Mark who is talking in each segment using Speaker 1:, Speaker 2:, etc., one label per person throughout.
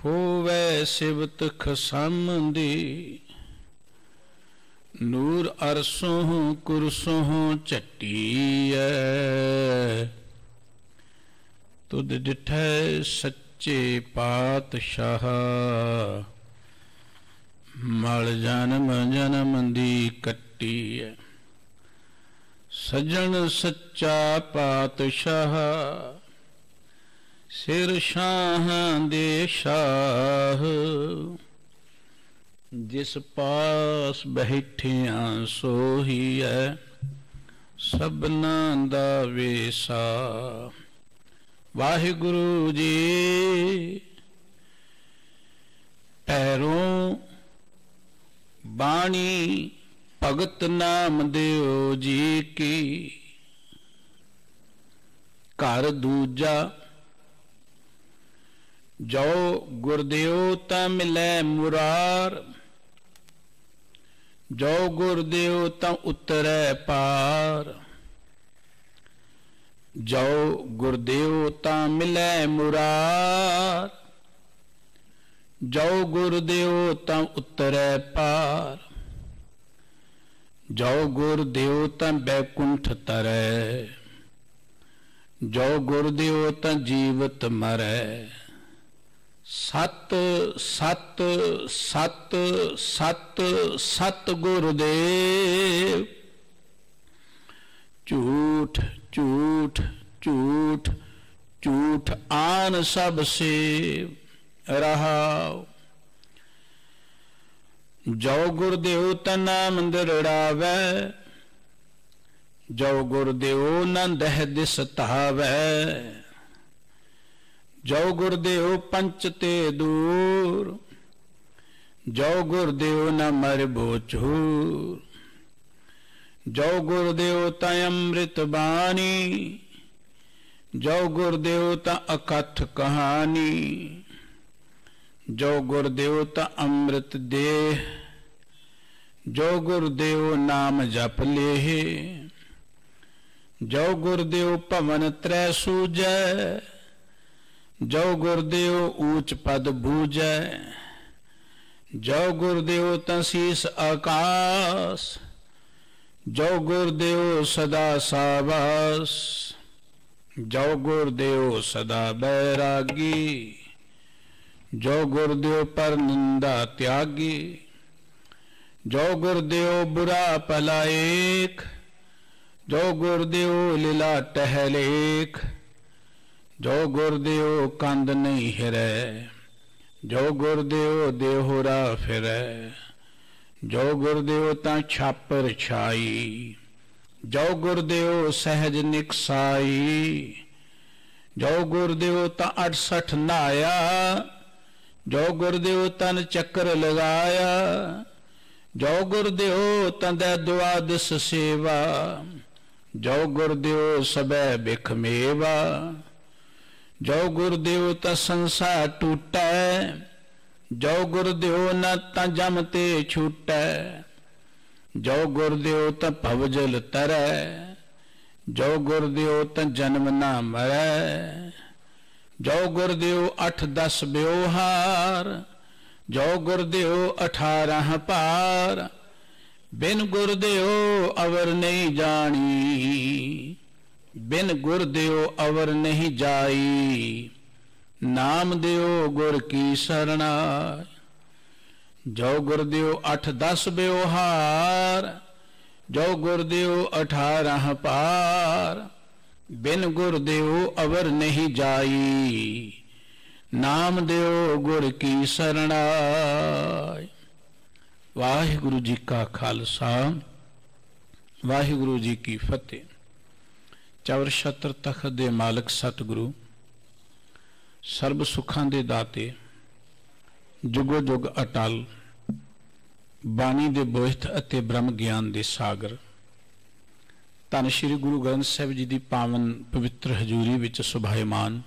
Speaker 1: होवै सिवत खसामदी, नूर अरसों कुरसों चट्टीऐ। तुद डिठै सच्चे पातशाह, मल जन्म जन्म दी कट्टी है। सजन सच्चा पातशाह, सिर शाह दे शाह। जिस पास बैठिया सोही है, सबना दा वेसा। वाहिगुरु जी पैरों बाणी भगत नाम देव जी की। घर दूजा जो गुरदेव ता मिलै मुरार, जो गुरदेव ता उतरै पार। जो गुरदेव ता मिलै मुरार, जो गुरदेव ता उतरै पार। जो गुरदेव ता बैकुंठ तरै, जो गुरदेव ता जीवत मरै। सत सत सत सत सत गुरदेव, झूठ झूठ झूठ झूठ आन सब से रहाओ। जो गुरदेव ता नाम दृढ़ावै, जो गुरदेव न दह दिस धावै। जो गुरदेव पंच ते दूर, जो गुरदेव न मर बोचूर। जो गुरदेव ता अमृत बानी, जो गुरदेव ता अकथ कहानी। जो गुरदेव ता अमृत देह, जो गुरदेव नाम जप लेह। जो गुरदेव पवन त्रै सूजै, जो गुरदेव ऊंच पद बूझै। जो गुरदेव ता शीस आकाश, जो गुरदेव सदा सावास। जो गुरदेव सदा बैरागी, जो गुरदेव पर निंदा त्यागी। जो गुरदेव बुरा भला एक, जो गुरदेव लीला टहलेख। जो गुरदेव कंद नहीं हिरै, जो गुरदेव देहोरा फिरै। जो गुरदेव ता छापर छाई, जो गुरदेव सहज निकसाई। जो गुरदेव ता 68 नाया, जो गुरदेव तन चक्र लगाया। जो गुरदेव तंदै द्वादश सेवा, जो गुरदेव सबै बिख मेवा। जो गुरदेव ता संसार टूटै, जो गुरदेव न ता जम ते छूटै। जो गुरदेव ता भवजल तरै, जो गुरदेव ता जन्म ना मरै। जो गुरदेव 8-10 ब्योहार, जो गुरदेव 18 पार। बिन गुरदेव अवर नहीं जानी, बिन गुरदेव अवर नहीं जाई। नाम देव गुर की शरणाई। जो गुरदेव 8-10 ब्योहार, जो गुरदेव 18 पार। बिन गुरदेव अवर नहीं जाई, नाम देव गुर की शरणाई। वाहिगुरु जी का खालसा, वाहिगुरु जी की फतेह। चवर छत्र तख्त दे मालक सतगुरु, सर्ब सुखां दे दाते, जुगो जुग अटल, बाणी दे बोहित अते ब्रह्म ज्ञान दे सागर। धन श्री गुरु ग्रंथ साहिब जी की पावन पवित्र हजूरी विच सुभायमान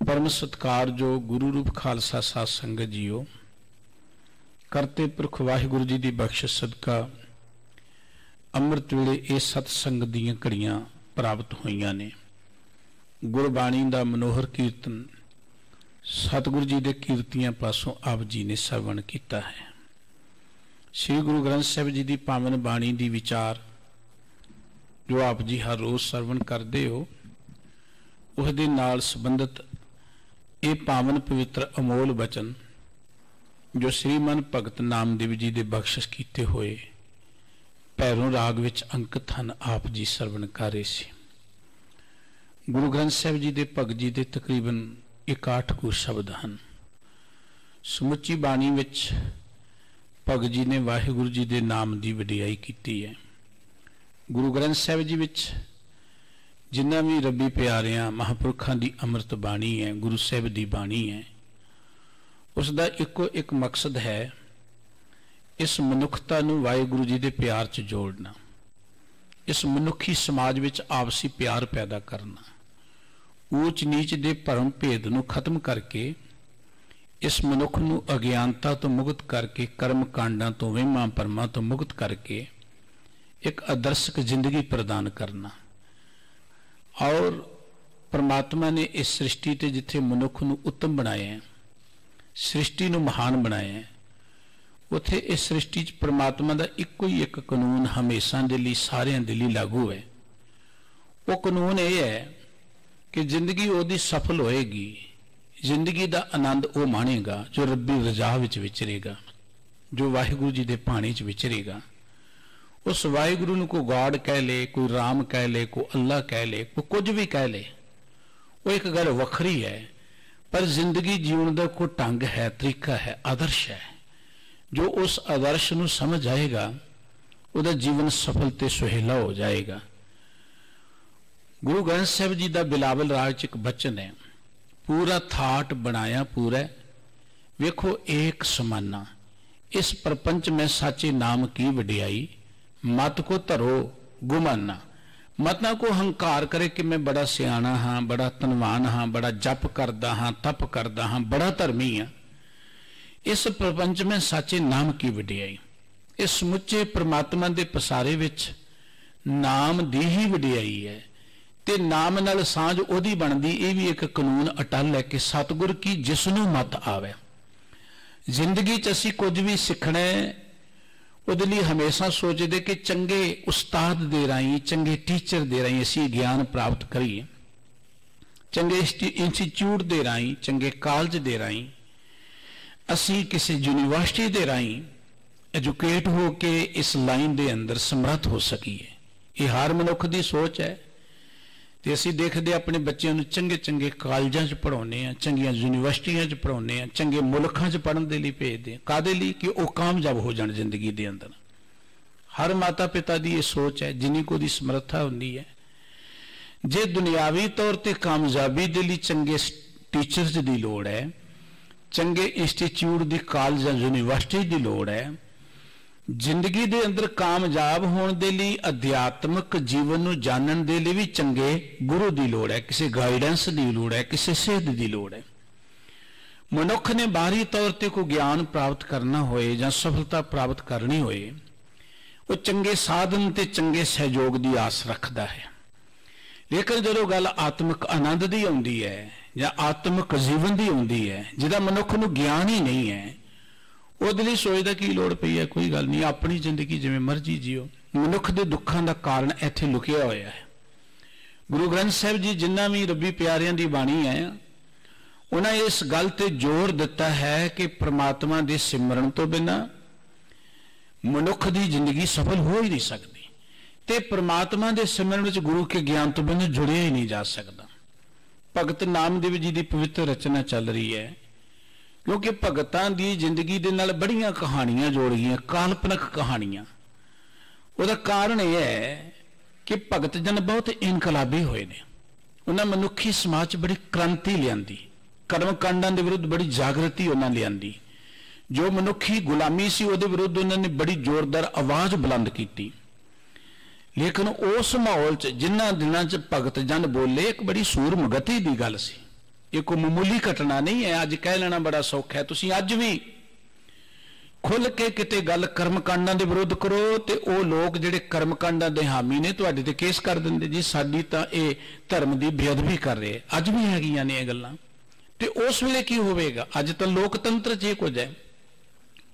Speaker 1: परम सत्कार जो गुरु रूप खालसा साध संगत जीओ, करते पुरख वाहिगुरु जी की बख्शिश सदका अमृत वेले ये सतसंग दीयां घड़ियां प्राप्त होईयां ने। गुरबाणी का मनोहर कीर्तन सतगुरु जी के कीर्तियां पासों आप जी ने सरवण किया है। श्री गुरु ग्रंथ साहिब जी की पावन बाणी की विचार जो आप जी हर रोज सरवण करते हो, उसदे नाल संबंधित ये पावन पवित्र अमोल वचन जो श्रीमन भगत नामदेव जी के बख्शिश किए हुए भैरों राग विच अंकित हैं, आप जी सरवण कर रहे सी। गुरु ग्रंथ साहिब जी के भगत जी के तकरीबन 61 कुछ शब्द हैं। समुची बाणी विच भगत जी ने वाहिगुरु जी के नाम की वडियाई की है। गुरु ग्रंथ साहिब जी विच जिन्ना भी रब्बी प्यारियां महापुरखों की अमृत बाणी है, गुरु साहिब की बाणी है, उसका इको एक मकसद है इस मनुखता नूं वाहिगुरु जी के प्यार च जोड़ना, इस मनुखी समाज विच आपसी प्यार पैदा करना, ऊच नीच दे भरम भेद नूं खत्म करके इस मनुख नूं अज्ञानता तो मुक्त करके, कर्म कांडां तो वहमां भरमां तो मुक्त करके एक आदर्शक जिंदगी प्रदान करना। और परमात्मा ने इस सृष्टि ते जिथे मनुख नूं उत्तम बनाया है, सृष्टि नूं महान बनाया है, उथे इस सृष्टि च परमात्मा का इको ही एक कानून हमेशा दे लई सारियां दे लई लागू है। वो कानून ये है कि जिंदगी ओदी सफल होएगी, जिंदगी का आनंद वो माणेगा जो रब्बी रजा विच विचरेगा, जो वाहिगुरु जी के भाणे च विचरेगा। उस वाहिगुरु नूं कोई गॉड कह ले, कोई राम कह ले, कोई अल्लाह कह ले, कोई कुछ भी कह ले, वो एक गल वखरी है, पर जिंदगी जीवन का कोई ढंग है, तरीका है, आदर्श है। जो उस आदर्श नूं समझ आएगा उसका जीवन सफल ते सुहेला हो जाएगा। गुरु ग्रंथ साहिब जी का बिलावल राग च एक बचन है, पूरा थाट बनाया पूरा वेखो एक समाना, इस प्रपंच में साचे नाम की वडियाई, मत को धरो गुमाना। मत ना को हंकार करे कि मैं बड़ा सियाणा हाँ, बड़ा धनवान हाँ, बड़ा जप करदा हाँ, तप करदा हाँ, बड़ा धर्मी हाँ। इस प्रपंच में साचे नाम की वडियाई, इस समुचे परमात्मा के पसारे विच नाम दी ही वडियाई है, ते नाम नाल सांझ ओदी बनदी। ये भी एक कानून अटल है कि सतगुर की जिसनों मत आवे। जिंदगी च असीं कुछ भी सीखना है, ਉਹਦੇ ਲਈ हमेशा सोचते कि चंगे उस्ताद दे राही, चंगे टीचर दे राही असीं ज्ञान प्राप्त करिए, चंगे इंस्टीट्यूट दे राही, चंगे कॉलेज दे राही, असीं किसी यूनिवर्सिटी दे राही एजुकेट हो के इस लाइन दे अंदर समर्थ हो सकीए। ये हर मनुख की सोच है। तो असीं देखते अपने बच्चों को चंगे चंगे कॉलेजों च पढ़ाने, चंगिया यूनिवर्सिटियां च पढ़ाने, चंगे मुल्कों च पढ़ने के लिए भेजते, कादे लिए कि वह कामयाब हो जाए जिंदगी के अंदर। हर माता पिता की यह सोच है, जिन्नी को दी समर्था होंदी है। जे दुनियावी तौर पर कामयाबी के लिए चंगे टीचर्स की लोड़ है, चंगे इंस्टीट्यूट की कॉलेज यूनिवर्सिटी की लोड़ है, जिंदगी के अंदर कामयाब होने के लिए अध्यात्मक जीवन नूं जानने के लिए भी चंगे गुरु की लोड़ है, किसी गाइडेंस की लोड़ है, किसी सेध की लोड़ है। मनुख ने बाहरी तौर पर कोई ज्ञान प्राप्त करना होए या सफलता प्राप्त करनी होए, वो चंगे साधन ते चंगे सहयोग की आस रखता है। लेकिन जो गल आत्मिक आनंद की आउंदी है या आत्मिक जीवन की आउंदी है, जिहदा मनुख नूं ज्ञान ही नहीं है, ਉਹਦੇ ਲਈ सोचता की लोड़ पई है, कोई गल नहीं, अपनी जिंदगी जिवें मर्जी जियो। मनुख के दुखों का कारण इत्थे लुकिया होया है। गुरु ग्रंथ साहिब जी जिन्ना भी रब्बी प्यारियां दी बाणी है, उन्हें इस गल ते जोर दिता है कि परमात्मा दे सिमरन तो बिना मनुख की जिंदगी सफल हो ही नहीं सकती, ते परमात्मा दे सिमरन विच गुरु के ज्ञान तो बिना जुड़िया ही नहीं जा सकता। भगत नामदेव जी की पवित्र रचना चल रही है, क्योंकि भगतां दी जिंदगी दे नाल बड़ियां कहानियां जोड़ियां, काल्पनिक कहानियां। उसका कारण यह है कि भगत जन बहुत इनकलाबी होए ने, उन्हें मनुखी समाज बड़ी क्रांति लियांदी, कर्म कांडां दे विरुद्ध बड़ी जागृति उन्हें लियांदी। जो मनुखी गुलामी सी उहदे विरुद्ध उन्होंने बड़ी जोरदार आवाज बुलंद की। लेकिन उस माहौल च जिन्हां दिनां च भगत जन बोले, एक बड़ी सूरमगति की गल सी। ये कोई मामूली घटना नहीं है। अज कह लेना बड़ा सौखा है, तुसीं अज भी खुल के किते गल कर्मकांडां दे विरुद्ध करो तो वह लोग जिहड़े कर्मकांडां दे हामी ने तुहाडे ते केस कर दिंदे, जी साडी तां इह धर्म की बेअदबी कर रहे। अज भी हैगियां ने ये गल्लां, ਤੇ ਉਸ ਵੇਲੇ ਕੀ ਹੋਵੇਗਾ? ਅੱਜ ਤਾਂ ਲੋਕਤੰਤਰ 'ਚ ਇਹ ਕੁਝ ਹੈ।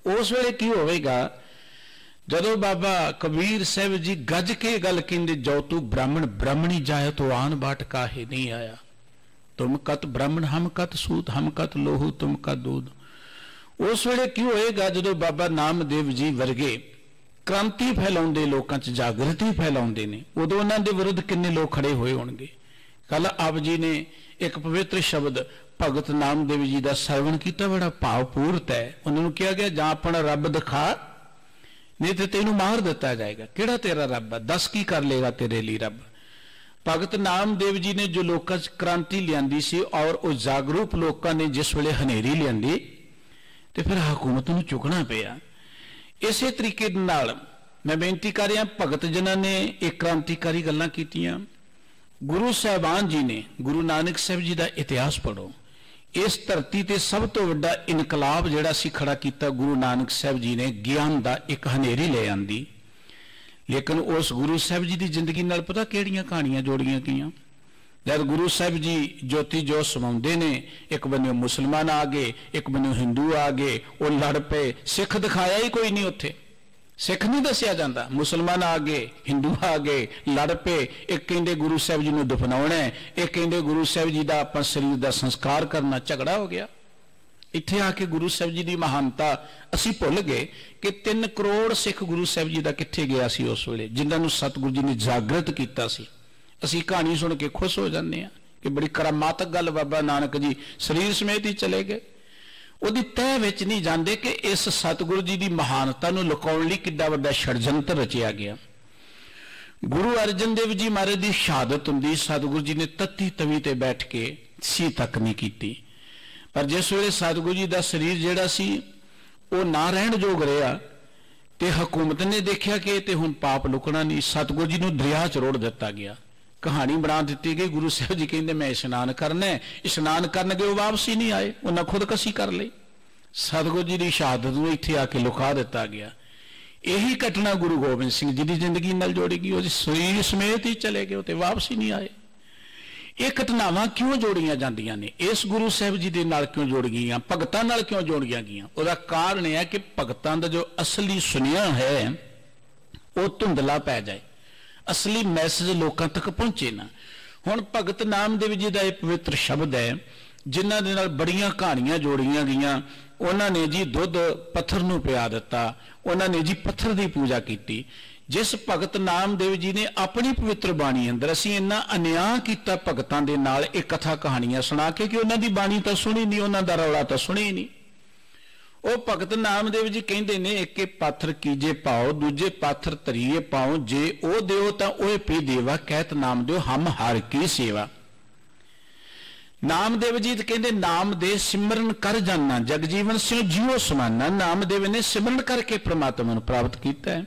Speaker 1: ਉਸ ਵੇਲੇ ਕੀ ਹੋਵੇਗਾ ਜਦੋਂ ਬਾਬਾ ਕਬੀਰ ਸਾਹਿਬ ਜੀ ਗੱਜ ਕੇ ਗੱਲ ਕਹਿੰਦੇ, ਜੋ ਤੂੰ ਬ੍ਰਾਹਮਣ ਬ੍ਰਾਹਮਣੀ ਜਾਏ ਤੋ ਆਨ बाट काहे नहीं आया, तुम कत ब्राह्मण हम कत सूत हम कत लोहू तुम कत दूध। उस वेले की होएगा जो बाबा नामदेव जी वर्गे क्रांति फैलाउंदे लोकां च जागृति फैलाउंदे ने, उदों उन्हां दे विरुद्ध किन्ने लोग खड़े होए होणगे। कल आप जी ने एक पवित्र शब्द भगत नामदेव जी का सरवण किया, बड़ा भावपूर्त है। उन्होंने कहा गया जां अपना रब दिखा नहीं तो तेनू मार दिता जाएगा। किहड़ा तेरा रब है, दस की कर लेगा तेरे लिए रब। भगत नामदेव जी ने जो लोकां च क्रांति लियांदी सी और उस जागरूक लोकां ने जिस वेले हनेरी लियांदी ते फिर हुकूमत नूं चुकना पिया। इसे तरीके नाल मैं बेनती कर रहा, भगत जिन्हां ने एक क्रांतिकारी गल्लां कीतियां। गुरु साहिबान जी ने, गुरु नानक साहब जी का इतिहास पढ़ो। इस धरती ते सब तो वड्डा इनकलाब जिहड़ा सी खड़ा किया गुरु नानक साहब जी ने, ज्ञान का एक हनेरी ले आंदी। लेकिन उस गुरु साहब जी की जिंदगी नाल पता किहड़ियां कहानियां जोड़ियां गईयां। जब गुरु साहब जी ज्योति जो समाउंदे ने, एक बन्ने मुसलमान आ गए, एक बन्ने हिंदू आ गए, वो लड़ पे। सिख दिखाया ही कोई नहीं उत्थे, सिख नहीं दसिया जाता। मुसलमान आ गए, हिंदू आ गए, लड़ पे। एक कहते गुरु साहब जी को दफनाउणा है, एक कहते गुरु साहब जी का अपना शरीर का संस्कार करना। झगड़ा हो गया। इत्थे आके गुरु साहब जी की महानता असी भुल गए कि 3 करोड़ सिख गुरु साहब जी का कित्थे गया सी उस वेले, जिन्होंने सतगुरु जी ने जागृत किया सी। असी कहानी सुन के खुश हो जाते हैं कि बड़ी करामातक गल, बाबा नानक जी शरीर समेत ही चले गए। ਉਹਦੀ तह ਵਿੱਚ नहीं जाते कि इस सतगुरु जी की महानता ਨੂੰ ਲੁਕਾਉਣ ਲਈ ਕਿੱਡਾ ਵੱਡਾ षडयंत्र रचिया गया। गुरु अर्जन देव जी महाराज की शहादत हुंदी, सतगुरु जी ने तत्ती तवी ते बैठ के सी तक नहीं की। पर जिस वेले सतगुरु जी का शरीर जिहड़ा सी वो ना रहण जोग रहा ते हुकूमत ने देखा कि ते हुण पाप लुकना नहीं, सतगुरु जी नूं दरिया च रोड़ दिता गया। कहानी बना दी गई। गुरु साहब जी कहते मैं इशनान करना है, इशनान करन गए वापस ही नहीं आए, उन्हें खुदकशी कर ली। सतगुरु जी की शहादत को इत्थे आके लुका दिता गया। यही घटना गुरु गोबिंद सिंह जी की जिंदगी नाल जोड़ी गई। वो शरीर समेत ही चले गए तो वापस ही नहीं आए। ये घटनावां क्यों जोड़ियां जांदियां ने? इस गुरु साहब जी दे नाल क्यों जोड़ गईयां, भगतां नाल क्यों जोड़ियां गईयां? उसदा कारण है कि भगतां दा जो असली सुनिया है वो धुंधला पै जाए, असली मैसेज लोगों तक पहुंचे ना। हुण भगत नामदेव जी का एक पवित्र शब्द है जिन्हां दे नाल बड़ियां कहानियां जोड़ियां गईयां। उन्होंने जी दुध पत्थर नूं पिया दिता, उन्होंने जी पत्थर की पूजा की। जिस भगत नामदेव जी ने अपनी पवित्र बाणी अंदर असीं इन्ना अन्याय किया भगतां दे नाल, एक कथा कहानियां सुना के कि उन्हां दी बाणी तो सुनी नहीं, उन्हां दा रौला तो सुनी नहीं। वो भगत नामदेव जी कहते ने एक पाथर कीजे पाओ, दूजे पाथर तरीए पाओ, जे ओ देओ तां ओए पी देवा, कहत नाम देओ हम हर की सेवा। नामदेव जी कहते नाम दे सिमरन कर जाना, जग जीवन से जियो समाना। नामदेव ने सिमरन करके परमात्मा को प्राप्त किया है।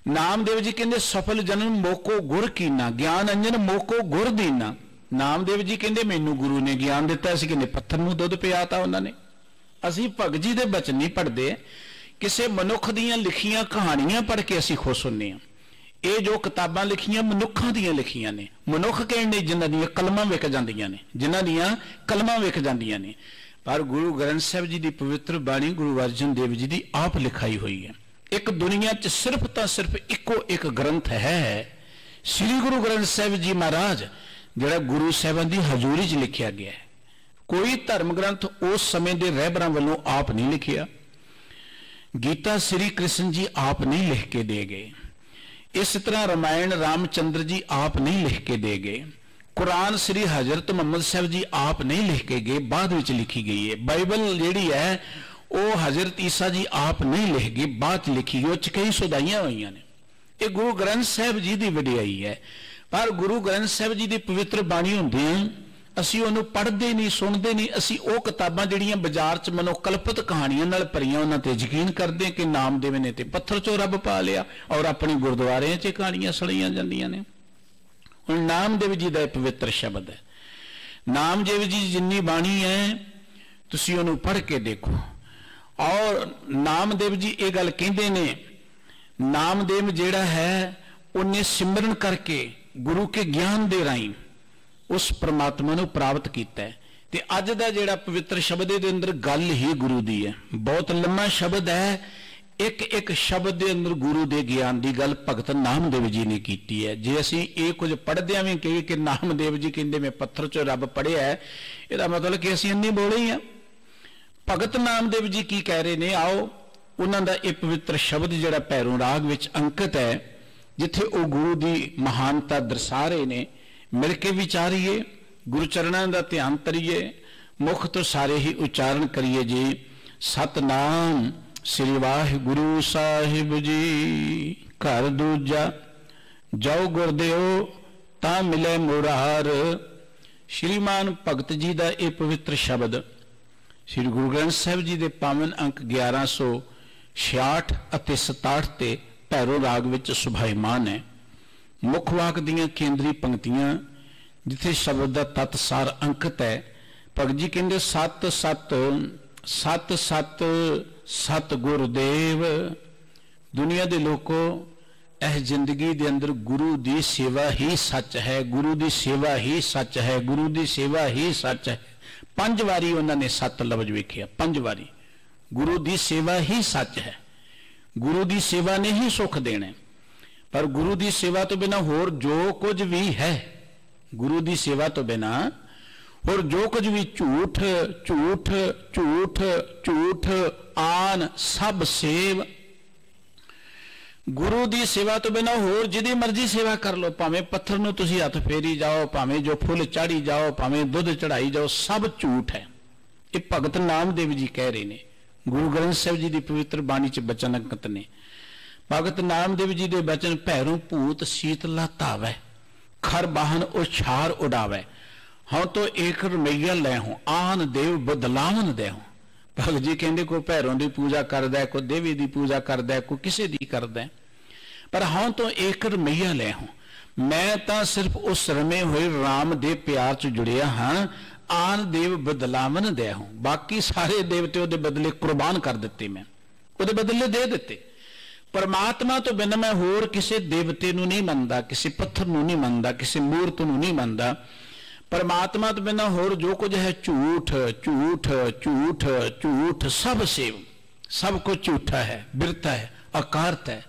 Speaker 1: नामदेव जी कहते सफल जन्म मोको गुर कीना, ज्ञान अंजन मोको गुर दीना। नामदेव जी कहते मैनू गुरु ने ज्ञान दिता सी, कहते पत्थर नूं दुध पियाता उन्होंने। असी भगत जी के बचन नहीं पढ़ते, किसी मनुख दियां लिखियां कहानियां पढ़ के असी खुश होने। ये जो किताबां लिखियां मनुखों दियां लिखियां ने, मनुख कहने जिन्हां दियां कलमां विक जांदियां ने, जिन्हां दियां कलमां विक जांदियां ने। पर गुरु ग्रंथ साहिब जी की पवित्र बाणी गुरु अर्जन देव जी की आप लिखाई हुई है। एक दुनिया च सिर्फ तो सिर्फ इको एक ग्रंथ है, श्री गुरु ग्रंथ साहिब जी महाराज, जिहड़ा गुरु साहिबां दी हजूरी च लिखिया गया है। कोई धर्म ग्रंथ उस समय के रहबरां वालों आप नहीं लिखिया। गीता श्री कृष्ण जी आप नहीं लिख के दे गए। इस तरह रामायण रामचंद्र जी आप नहीं लिख के दे गए। कुरान श्री हजरत मुहम्मद साहब जी आप नहीं लिख के गए, बाद में लिखी गई है। बाइबल जिहड़ी है वो हजरत ईसा जी आप नहीं लिख गए, बाद लिखी गई। उस कई सुधाइयां हुई ने। ये गुरु ग्रंथ साहब जी की वडियाई है। पर गुरु ग्रंथ साहब जी की पवित्र बाणी होंदी असी उन्होंने पढ़ते नहीं, सुनते नहीं। असी वो किताबां जिहड़ियां बाजार च मनोकल्पित कहानियां नाल भरियां उन्हां ते यकीन करते हैं कि नामदेव ने ते पत्थर चों रब पा लिया और अपने गुरुद्वारे च कहानियां सुणाईयां जांदियां ने। हुण नामदेव जी का पवित्र शब्द है। नामदेव जी जिन्नी बाणी है तुसीं उहनूं पढ़ के देखो। और नामदेव जी ये गल कहंदे ने, नामदेव जिहड़ा है उन्हें सिमरन करके गुरु के ज्ञान दे राही उस परमात्मा को प्राप्त किया है। ਤੇ ਅੱਜ ਦਾ ਜਿਹੜਾ ਪਵਿੱਤਰ ਸ਼ਬਦ ਦੇ ਅੰਦਰ ਗੱਲ ਹੀ ਗੁਰੂ ਦੀ ਹੈ। ਬਹੁਤ ਲੰਮਾ ਸ਼ਬਦ ਹੈ, ਇੱਕ ਇੱਕ ਸ਼ਬਦ ਦੇ ਅੰਦਰ ਗੁਰੂ ਦੇ ਗਿਆਨ ਦੀ ਗੱਲ ਭਗਤ ਨਾਮਦੇਵ ਜੀ ਨੇ ਕੀਤੀ ਹੈ। ਜੇ ਅਸੀਂ ਇਹ ਕੁਝ ਪੜ੍ਹਦਿਆਂ ਵੀ ਕਹੀਏ ਕਿ ਨਾਮਦੇਵ ਜੀ ਕਹਿੰਦੇ ਮੈਂ ਪੱਥਰ 'ਚੋਂ ਰੱਬ ਪੜ੍ਹਿਆ, ਇਹਦਾ ਮਤਲਬ ਕਿ ਅਸੀਂ ਇੰਨੀ ਬੋਲੇ ਹੀ ਆ। ਭਗਤ ਨਾਮਦੇਵ ਜੀ ਕੀ ਕਹਿ ਰਹੇ ਨੇ, ਆਓ ਉਹਨਾਂ ਦਾ ਇਹ ਪਵਿੱਤਰ ਸ਼ਬਦ ਜਿਹੜਾ ਭੈਰੋਂ ਰਾਗ ਵਿੱਚ ਅੰਕਿਤ ਹੈ, ਜਿੱਥੇ ਉਹ ਗੁਰੂ ਦੀ ਮਹਾਨਤਾ ਦਰਸਾ ਰਹੇ ਨੇ, ਮਿਲ ਕੇ ਵਿਚਾਰੀਏ, ਗੁਰੂ ਚਰਨਾਂ ਦਾ ਧਿਆਨ ਕਰੀਏ, ਮੁਖ ਤੋਂ ਸਾਰੇ ਹੀ ਉਚਾਰਨ ਕਰੀਏ ਜੀ। ਸਤਨਾਮ ਸ੍ਰੀ ਵਾਹਿਗੁਰੂ ਸਾਹਿਬ ਜੀ। ਘਰ ਦੂਜਾ ਜਾਓ ਗੁਰਦੇਓ ਤਾਂ ਮਿਲੇ ਮੁਰਾਰ। ਸ਼੍ਰੀਮਾਨ ਭਗਤ ਜੀ ਦਾ ਇਹ ਪਵਿੱਤਰ ਸ਼ਬਦ ਸ੍ਰੀ ਗੁਰੂ ਗ੍ਰੰਥ ਸਾਹਿਬ ਜੀ ਦੇ ਪਾਵਨ ਅੰਕ 1166 ਅਤੇ 67 ਤੇ ਭੈਰੋ ਰਾਗ ਵਿੱਚ ਸੁਭਾਈਮਾਨ ਹੈ। ਮੁੱਖ ਵਾਕ ਦੀਆਂ ਕੇਂਦਰੀ ਪੰਕਤੀਆਂ ਜਿੱਥੇ ਸ਼ਬਦ ਦਾ ਤਤ ਸਾਰ ਅੰਕਿਤ ਹੈ। ਭਗਤ ਜੀ ਕਹਿੰਦੇ ਸਤ ਸਤ ਸਤ ਸਤ ਸਤ ਗੁਰਦੇਵ। ਦੁਨੀਆ ਦੇ ਲੋਕੋ, ਇਹ ਜ਼ਿੰਦਗੀ ਦੇ ਅੰਦਰ ਗੁਰੂ ਦੀ ਸੇਵਾ ਹੀ ਸੱਚ ਹੈ, ਗੁਰੂ ਦੀ ਸੇਵਾ ਹੀ ਸੱਚ ਹੈ, ਗੁਰੂ ਦੀ ਸੇਵਾ ਹੀ ਸੱਚ ਹੈ। 5 ਵਾਰੀ ਉਹਨਾਂ ਨੇ ਸਤ ਲਫ਼ਜ਼ ਵੇਖਿਆ, 5 ਵਾਰੀ। ਗੁਰੂ ਦੀ ਸੇਵਾ ਹੀ ਸੱਚ ਹੈ, ਗੁਰੂ ਦੀ ਸੇਵਾ ਨੇ ਹੀ ਸੁੱਖ ਦੇਣਾ। ਪਰ ਗੁਰੂ ਦੀ ਸੇਵਾ ਤੋਂ ਬਿਨਾਂ ਹੋਰ ਜੋ ਕੁਝ ਵੀ ਹੈ, ਗੁਰੂ ਦੀ ਸੇਵਾ ਤੋਂ ਬਿਨਾਂ ਹੋਰ ਜੋ ਕੁਝ ਵੀ ਝੂਠ ਝੂਠ ਝੂਠ ਝੂਠ ਆਨ ਸਭ ਸੇਵ। ਗੁਰੂ ਦੀ ਸੇਵਾ ਤੋਂ ਬਿਨਾਂ ਹੋਰ ਜਿਹਦੀ ਮਰਜ਼ੀ ਸੇਵਾ ਕਰ ਲਓ, ਭਾਵੇਂ ਪੱਥਰ ਨੂੰ ਤੁਸੀਂ ਹੱਥ ਫੇਰੀ ਜਾਓ, ਭਾਵੇਂ ਜੋ ਫੁੱਲ ਚਾੜੀ ਜਾਓ, ਭਾਵੇਂ ਦੁੱਧ ਚੜਾਈ ਜਾਓ, ਸਭ ਝੂਠ ਹੈ। ਇਹ ਭਗਤ ਨਾਮਦੇਵ ਜੀ ਕਹਿ ਰਹੇ ਨੇ, ਗੁਰੂ ਗ੍ਰੰਥ ਸਾਹਿਬ ਜੀ ਦੀ ਪਵਿੱਤਰ ਬਾਣੀ 'ਚ ਬਚਨ ਅੰਕਿਤ ਨੇ। ਭਗਤ ਨਾਮਦੇਵ ਜੀ ਦੇ ਬਚਨ, ਭੈਰੋਂ ਭੂਤ ਸੀਤਲਾ ਧਾਵੈ, ਖਰ ਬਾਹਨ ਉਛਾਰ ਉਡਾਵੈ, ਹਾਂ ਤੋਂ ਏਕ ਰਮਈਆ ਲੈ ਹੋ, ਆਨ ਦੇਵ ਬਦਲਾਵਨ ਦੇ ਹੋ। ਭਗਤ ਜੀ ਕਹਿੰਦੇ ਕੋਈ ਭੈਰੋਂ ਦੀ ਪੂਜਾ ਕਰਦਾ, ਕੋਈ ਦੇਵੀ ਦੀ ਪੂਜਾ ਕਰਦਾ, ਕੋਈ ਕਿਸੇ ਦੀ ਕਰਦਾ, ਪਰ ਹਾਂ ਤੋਂ ਏਕ ਰਮਈਆ ਲੈ ਹੋ। ਮੈਂ ਤਾਂ ਸਿਰਫ ਉਸ ਰਮੇ ਹੋਏ ਰਾਮ ਦੇ ਪਿਆਰ 'ਚ ਜੁੜਿਆ ਹਾਂ, ਆਨ ਦੇਵ ਬਦਲਾਵਨ ਦੇ ਹੋ। ਬਾਕੀ ਸਾਰੇ ਦੇਵਤੇ ਉਹਦੇ ਬਦਲੇ ਕੁਰਬਾਨ ਕਰ ਦਿੱਤੇ, ਮੈਂ ਉਹਦੇ ਬਦਲੇ ਦੇ ਦਿੱਤੇ। ਪਰਮਾਤਮਾ ਤੋਂ ਬਿਨਾਂ ਮੈਂ ਹੋਰ ਕਿਸੇ ਦੇਵਤੇ ਨੂੰ ਨਹੀਂ ਮੰਨਦਾ, ਕਿਸੇ ਪੱਥਰ ਨੂੰ ਨਹੀਂ ਮੰਨਦਾ, ਕਿਸੇ ਮੂਰਤ ਨੂੰ ਨਹੀਂ ਮੰਨਦਾ। ਪਰਮਾਤਮਾ ਤੋਂ ਬਿਨਾਂ ਹੋਰ ਜੋ ਕੁਝ ਹੈ ਝੂਠ ਝੂਠ ਝੂਠ ਝੂਠ ਸਭ ਸੇਵ, ਸਭ ਕੁਝ ਝੂਠਾ ਹੈ, ਬਿਰਤਾ ਹੈ, ਅਕਾਰਤ ਹੈ।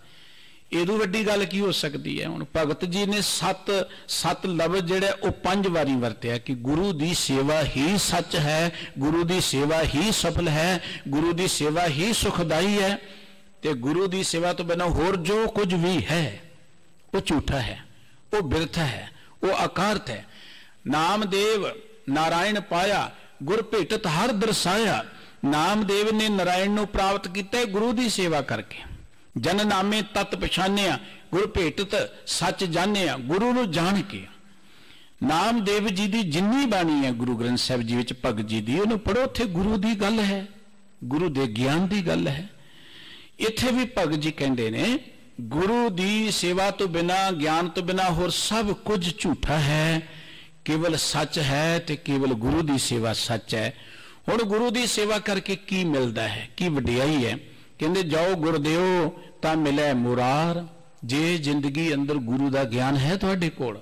Speaker 1: ਇਹਦੋਂ ਵੱਡੀ ਗੱਲ ਕੀ ਹੋ ਸਕਦੀ ਹੈ। ਹੁਣ ਭਗਤ ਜੀ ਨੇ ਸਤ ਲਫ਼ਜ਼ ਜਿਹੜਾ ਉਹ 5 ਵਾਰੀ ਵਰਤਿਆ ਕਿ ਗੁਰੂ ਦੀ ਸੇਵਾ ਹੀ ਸੱਚ ਹੈ, ਗੁਰੂ ਦੀ ਸੇਵਾ ਹੀ ਸਫਲ ਹੈ, ਗੁਰੂ ਦੀ ਸੇਵਾ ਹੀ ਸੁਖਦਾਈ ਹੈ, ਤੇ ਗੁਰੂ ਦੀ ਸੇਵਾ ਤੋਂ ਬਿਨਾਂ ਹੋਰ ਜੋ ਕੁਝ ਵੀ ਹੈ ਉਹ ਝੂਠਾ ਹੈ, ਉਹ ਬਿਰਥ ਹੈ, ਉਹ ਅਕਾਰਤ ਹੈ। ਨਾਮਦੇਵ ਨਾਰਾਇਣ ਪਾਇਆ, ਗੁਰ ਭੇਟਤ ਹਰ ਦਰਸਾਇਆ। ਨਾਮਦੇਵ ਨੇ ਨਾਰਾਇਣ ਨੂੰ ਪ੍ਰਾਪਤ ਕੀਤਾ ਗੁਰੂ ਦੀ ਸੇਵਾ ਕਰਕੇ। ਜਨ ਨਾਮੇ ਤਤ ਪਛਾਨਿਆ, ਗੁਰ ਭੇਟਤ ਸੱਚ ਜਾਣਿਆ, ਗੁਰੂ ਨੂੰ ਜਾਣ ਕੇ। ਨਾਮਦੇਵ ਜੀ ਦੀ ਜਿੰਨੀ ਬਾਣੀ ਹੈ ਗੁਰੂ ਗ੍ਰੰਥ ਸਾਹਿਬ ਜੀ ਵਿੱਚ ਭਗਤ ਜੀ ਦੀ, ਉਹਨੂੰ ਪੜੋ, ਉੱਥੇ ਗੁਰੂ ਦੀ ਗੱਲ ਹੈ, ਗੁਰੂ ਦੇ ਗਿਆਨ ਦੀ ਗੱਲ ਹੈ। ਇੱਥੇ ਵੀ ਭਗਤ ਜੀ ਕਹਿੰਦੇ ਨੇ ਗੁਰੂ ਦੀ ਸੇਵਾ ਤੋਂ ਬਿਨਾਂ, ਗਿਆਨ ਤੋਂ ਬਿਨਾਂ ਹੋਰ ਸਭ ਕੁਝ ਝੂਠਾ ਹੈ, ਕੇਵਲ ਸੱਚ ਹੈ ਤੇ ਕੇਵਲ ਗੁਰੂ ਦੀ ਸੇਵਾ ਸੱਚ ਹੈ। ਹੁਣ ਗੁਰੂ ਦੀ ਸੇਵਾ ਕਰਕੇ ਕੀ ਮਿਲਦਾ ਹੈ, ਕੀ ਵਡਿਆਈ ਹੈ। ਕਹਿੰਦੇ ਜਾਓ ਗੁਰਦੇਓ ਤਾਂ ਮਿਲੇ ਮੁਰਾਰ। ਜੇ ਜ਼ਿੰਦਗੀ ਅੰਦਰ ਗੁਰੂ ਦਾ ਗਿਆਨ ਹੈ ਤੁਹਾਡੇ ਕੋਲ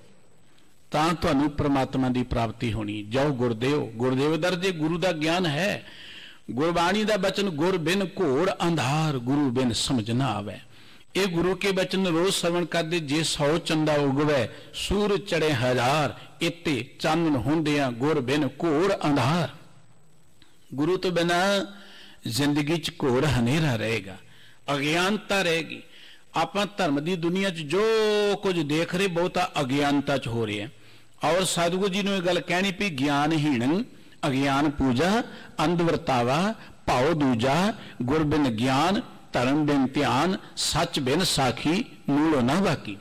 Speaker 1: ਤਾਂ ਤੁਹਾਨੂੰ ਪ੍ਰਮਾਤਮਾ ਦੀ ਪ੍ਰਾਪਤੀ ਹੋਣੀ। ਜਾਓ ਗੁਰਦੇਓ, ਗੁਰਦੇਵ ਦਰ ਜੇ ਗੁਰੂ ਦਾ ਗਿਆਨ ਹੈ। ਗੁਰਬਾਣੀ ਦਾ ਬਚਨ, ਗੁਰ ਬਿਨ ਘੋੜ ਅੰਧਾਰ, ਗੁਰੂ ਬਿਨ ਸਮਝ ਨਾ ਆਵੇ। ਇਹ ਗੁਰੂ ਕੇ ਬਚਨ ਰੋਜ਼ ਸਰਵਣ ਕਰਦੇ, ਜੇ 100 ਚੰਦਾ ਉਗਵੇ ਸੂਰਜ ਚੜੇ 1000, ਇੱਤੇ ਚਾਨਣ ਹੁੰਦਿਆਂ ਗੁਰ ਬਿਨ ਘੋੜ ਅੰਧਾਰ। ਗੁਰੂ ਤੋਂ ਬਿਨਾਂ ਜ਼ਿੰਦਗੀ 'ਚ ਘੋਰ ਹਨੇਰਾ ਰਹੇਗਾ, ਅਗਿਆਨਤਾ ਰਹੇਗੀ। ਆਪਾਂ ਧਰਮ ਦੀ ਦੁਨੀਆ 'ਚ ਜੋ ਕੁਝ ਦੇਖ ਰਹੇ ਬਹੁਤਾ ਅਗਿਆਨਤਾ 'ਚ ਹੋ ਰਿਹਾ। ਔਰ ਸਤਿਗੁਰੂ ਜੀ ਨੂੰ ਇਹ ਗੱਲ ਕਹਿਣੀ ਪਈ, ਗਿਆਨਹੀਣ ਅਗਿਆਨ ਪੂਜਾ, ਅੰਧ ਵਰਤਾਵਾ ਭਾਉ ਦੂਜਾ, ਗੁਰ ਬਿਨ ਗਿਆਨ ਧਰਮ ਬਿਨ ਧਿਆਨ, ਸੱਚ ਬਿਨ ਸਾਖੀ ਮੂਲ ਨਾ ਬਾਕੀ।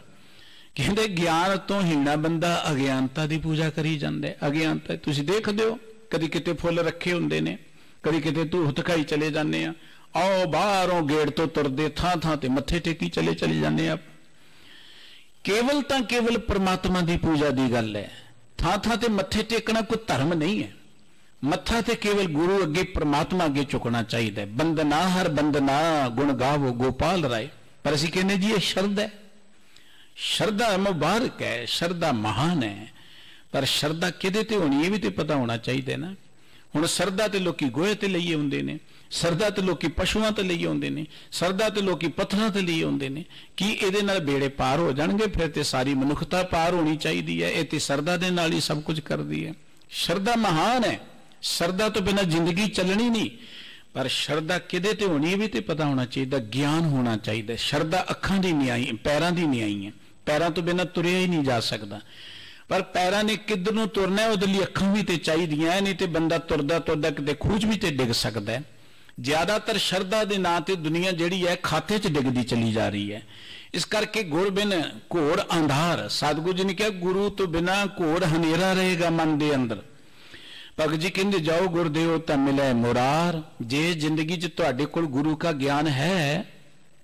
Speaker 1: ਕਹਿੰਦੇ ਗਿਆਨ ਤੋਂ ਹੀਣਾ ਬੰਦਾ ਅਗਿਆਨਤਾ ਦੀ ਪੂਜਾ ਕਰੀ ਜਾਂਦਾ। ਅਗਿਆਨਤਾ ਤੁਸੀਂ ਦੇਖਦੇ ਹੋ, ਕਦੀ ਕਿਤੇ ਫੁੱਲ ਰੱਖੇ ਹੁੰਦੇ ਨੇ, ਕਦੀ ਕਿਤੇ ਧੂਫ ਧਕਾਈ ਚਲੇ ਜਾਂਦੇ ਆ, ਆਓ ਬਾਹਰੋਂ ਗੇਟ ਤੋਂ ਤੁਰਦੇ ਥਾਂ ਥਾਂ ਤੇ ਮੱਥੇ ਟੇਕੀ ਚਲੇ ਜਾਂਦੇ ਆ। ਕੇਵਲ ਤਾਂ ਕੇਵਲ ਪ੍ਰਮਾਤਮਾ ਦੀ ਪੂਜਾ ਦੀ ਗੱਲ ਹੈ। ਥਾਂ ਥਾਂ ਤੇ ਮੱਥੇ ਟੇਕਣਾ ਕੋਈ ਧਰਮ ਨਹੀਂ ਹੈ। ਮੱਥਾ ਤੇ ਕੇਵਲ ਗੁਰੂ ਅੱਗੇ, ਪ੍ਰਮਾਤਮਾ ਅੱਗੇ ਝੁਕਣਾ ਚਾਹੀਦਾ ਹੈ। ਬੰਦਨਾ ਹਰ ਬੰਦਨਾ ਗੁਣ ਗਾਵੋ ਗੋਪਾਲ ਰਾਏ। ਪਰ ਅਸੀਂ ਕਹਿੰਦੇ ਜੀ ਇਹ ਸ਼ਰਧਾ ਹੈ, ਸ਼ਰਧਾ ਮੁਬਾਰਕ ਹੈ, ਸ਼ਰਧਾ ਮਹਾਨ ਹੈ। ਪਰ ਸ਼ਰਧਾ ਕਿਹਦੇ ਤੇ ਹੋਣੀ ਇਹ ਵੀ ਤੇ ਪਤਾ ਹੋਣਾ ਚਾਹੀਦਾ ਨਾ। हुण सरदा ते लोकी गोहे ते लईए आउंदे ने, सरदा ते लोकी पशुआं ते लईए आउंदे ने, सरदा ते लोकी पत्थरां ते लईए आउंदे ने। कि इहदे नाल बेड़े पार हो जाणगे? फिर ते सारी मनुखता पार होनी चाहिदी है। इह ते सरदा दे नाल ही सब कुछ करदी है। शरदा महान है, शरदा तो बिना जिंदगी चलनी नहीं। पर शरदा किदे ते होनी है भी ते पता होना चाहिए, ज्ञान होना चाहिए। शरदा अखां दी नहीं आई, पैरां दी नहीं आई है। पैरां तो बिना तुरिया ही नहीं जा सकता। पर पैरां ने किधर नूं तुरना है, उहदे लई अखां भी ते चाहीदियां, नहीं ते बंदा तुरदा तुरदा किते खूज भी ते डिग सकदा है। ज्यादातर शरदा दे नां ते दुनिया जिहड़ी है खाते च डिगदी चली जा रही है। इस करके गुर बिन घोड़ अंधार, सतगुरु जी ने कहा गुरु तो बिना घोड़ हनेरा रहेगा मन दे अंदर। भगत जी कहते जाओ गुरदेव तां मिले मुरार। जे जिंदगी च तुहाडे कोल गुरु का ज्ञान है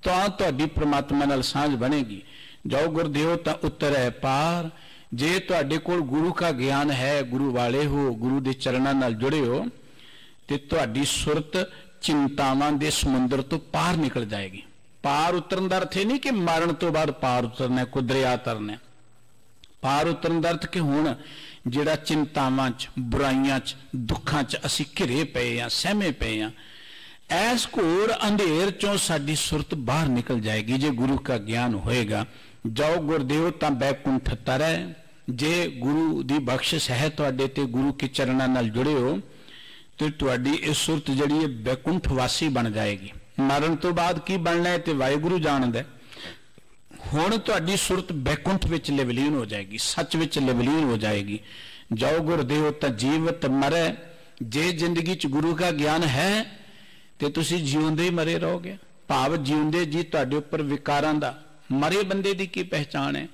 Speaker 1: तां तुहाडी परमात्मा नाल सांझ बनेगी। जाओ गुरदेव तां उतरे पार। जे तुहाडे कोल गुरु का ज्ञान है, गुरु वाले हो, गुरु दे चरणां नाल जुड़े हो, ते तुहाडी सुरत चिंतावां दे समुंदर तो पार निकल जाएगी। पार उतरन दा अर्थ नहीं कि मरण तो बाद पार उतरना, कोई दरिया तरना। पार उतरन दा अर्थ कि हुण जिहड़ा चिंतावां च, बुराइयां च, दुखां च असीं घिरे पे आ, सहमे पे आ, ऐस घोर अंधेर चों साडी सुरत बाहर निकल जाएगी जे गुरु का ज्ञान होएगा। जाओ गुरदेव तां बैकुंठ तरै। जे गुरु दी बख्शिश है तुहाडे ते, गुरु के चरणां नाल जुड़े हो, तो तुहाडी इह सुरत जिहड़ी है बैकुंठ वासी बन जाएगी। मरण तो बाद की बनना है ते वाहिगुरू जाणदा। हुण तुहाडी सुरत बैकुंठ विच लिवलीन हो जाएगी, सच विच लिवलीन हो जाएगी। जाओ गुरदेव तां जीवत मरै। जे जिंदगी च गुरु का ज्ञान है ते तुसीं जीउंदे ही मरे रहोगे। भाव जीउंदे जी तुहाडे उपर विकारां दा, मरे बंदे दी की पहचान है?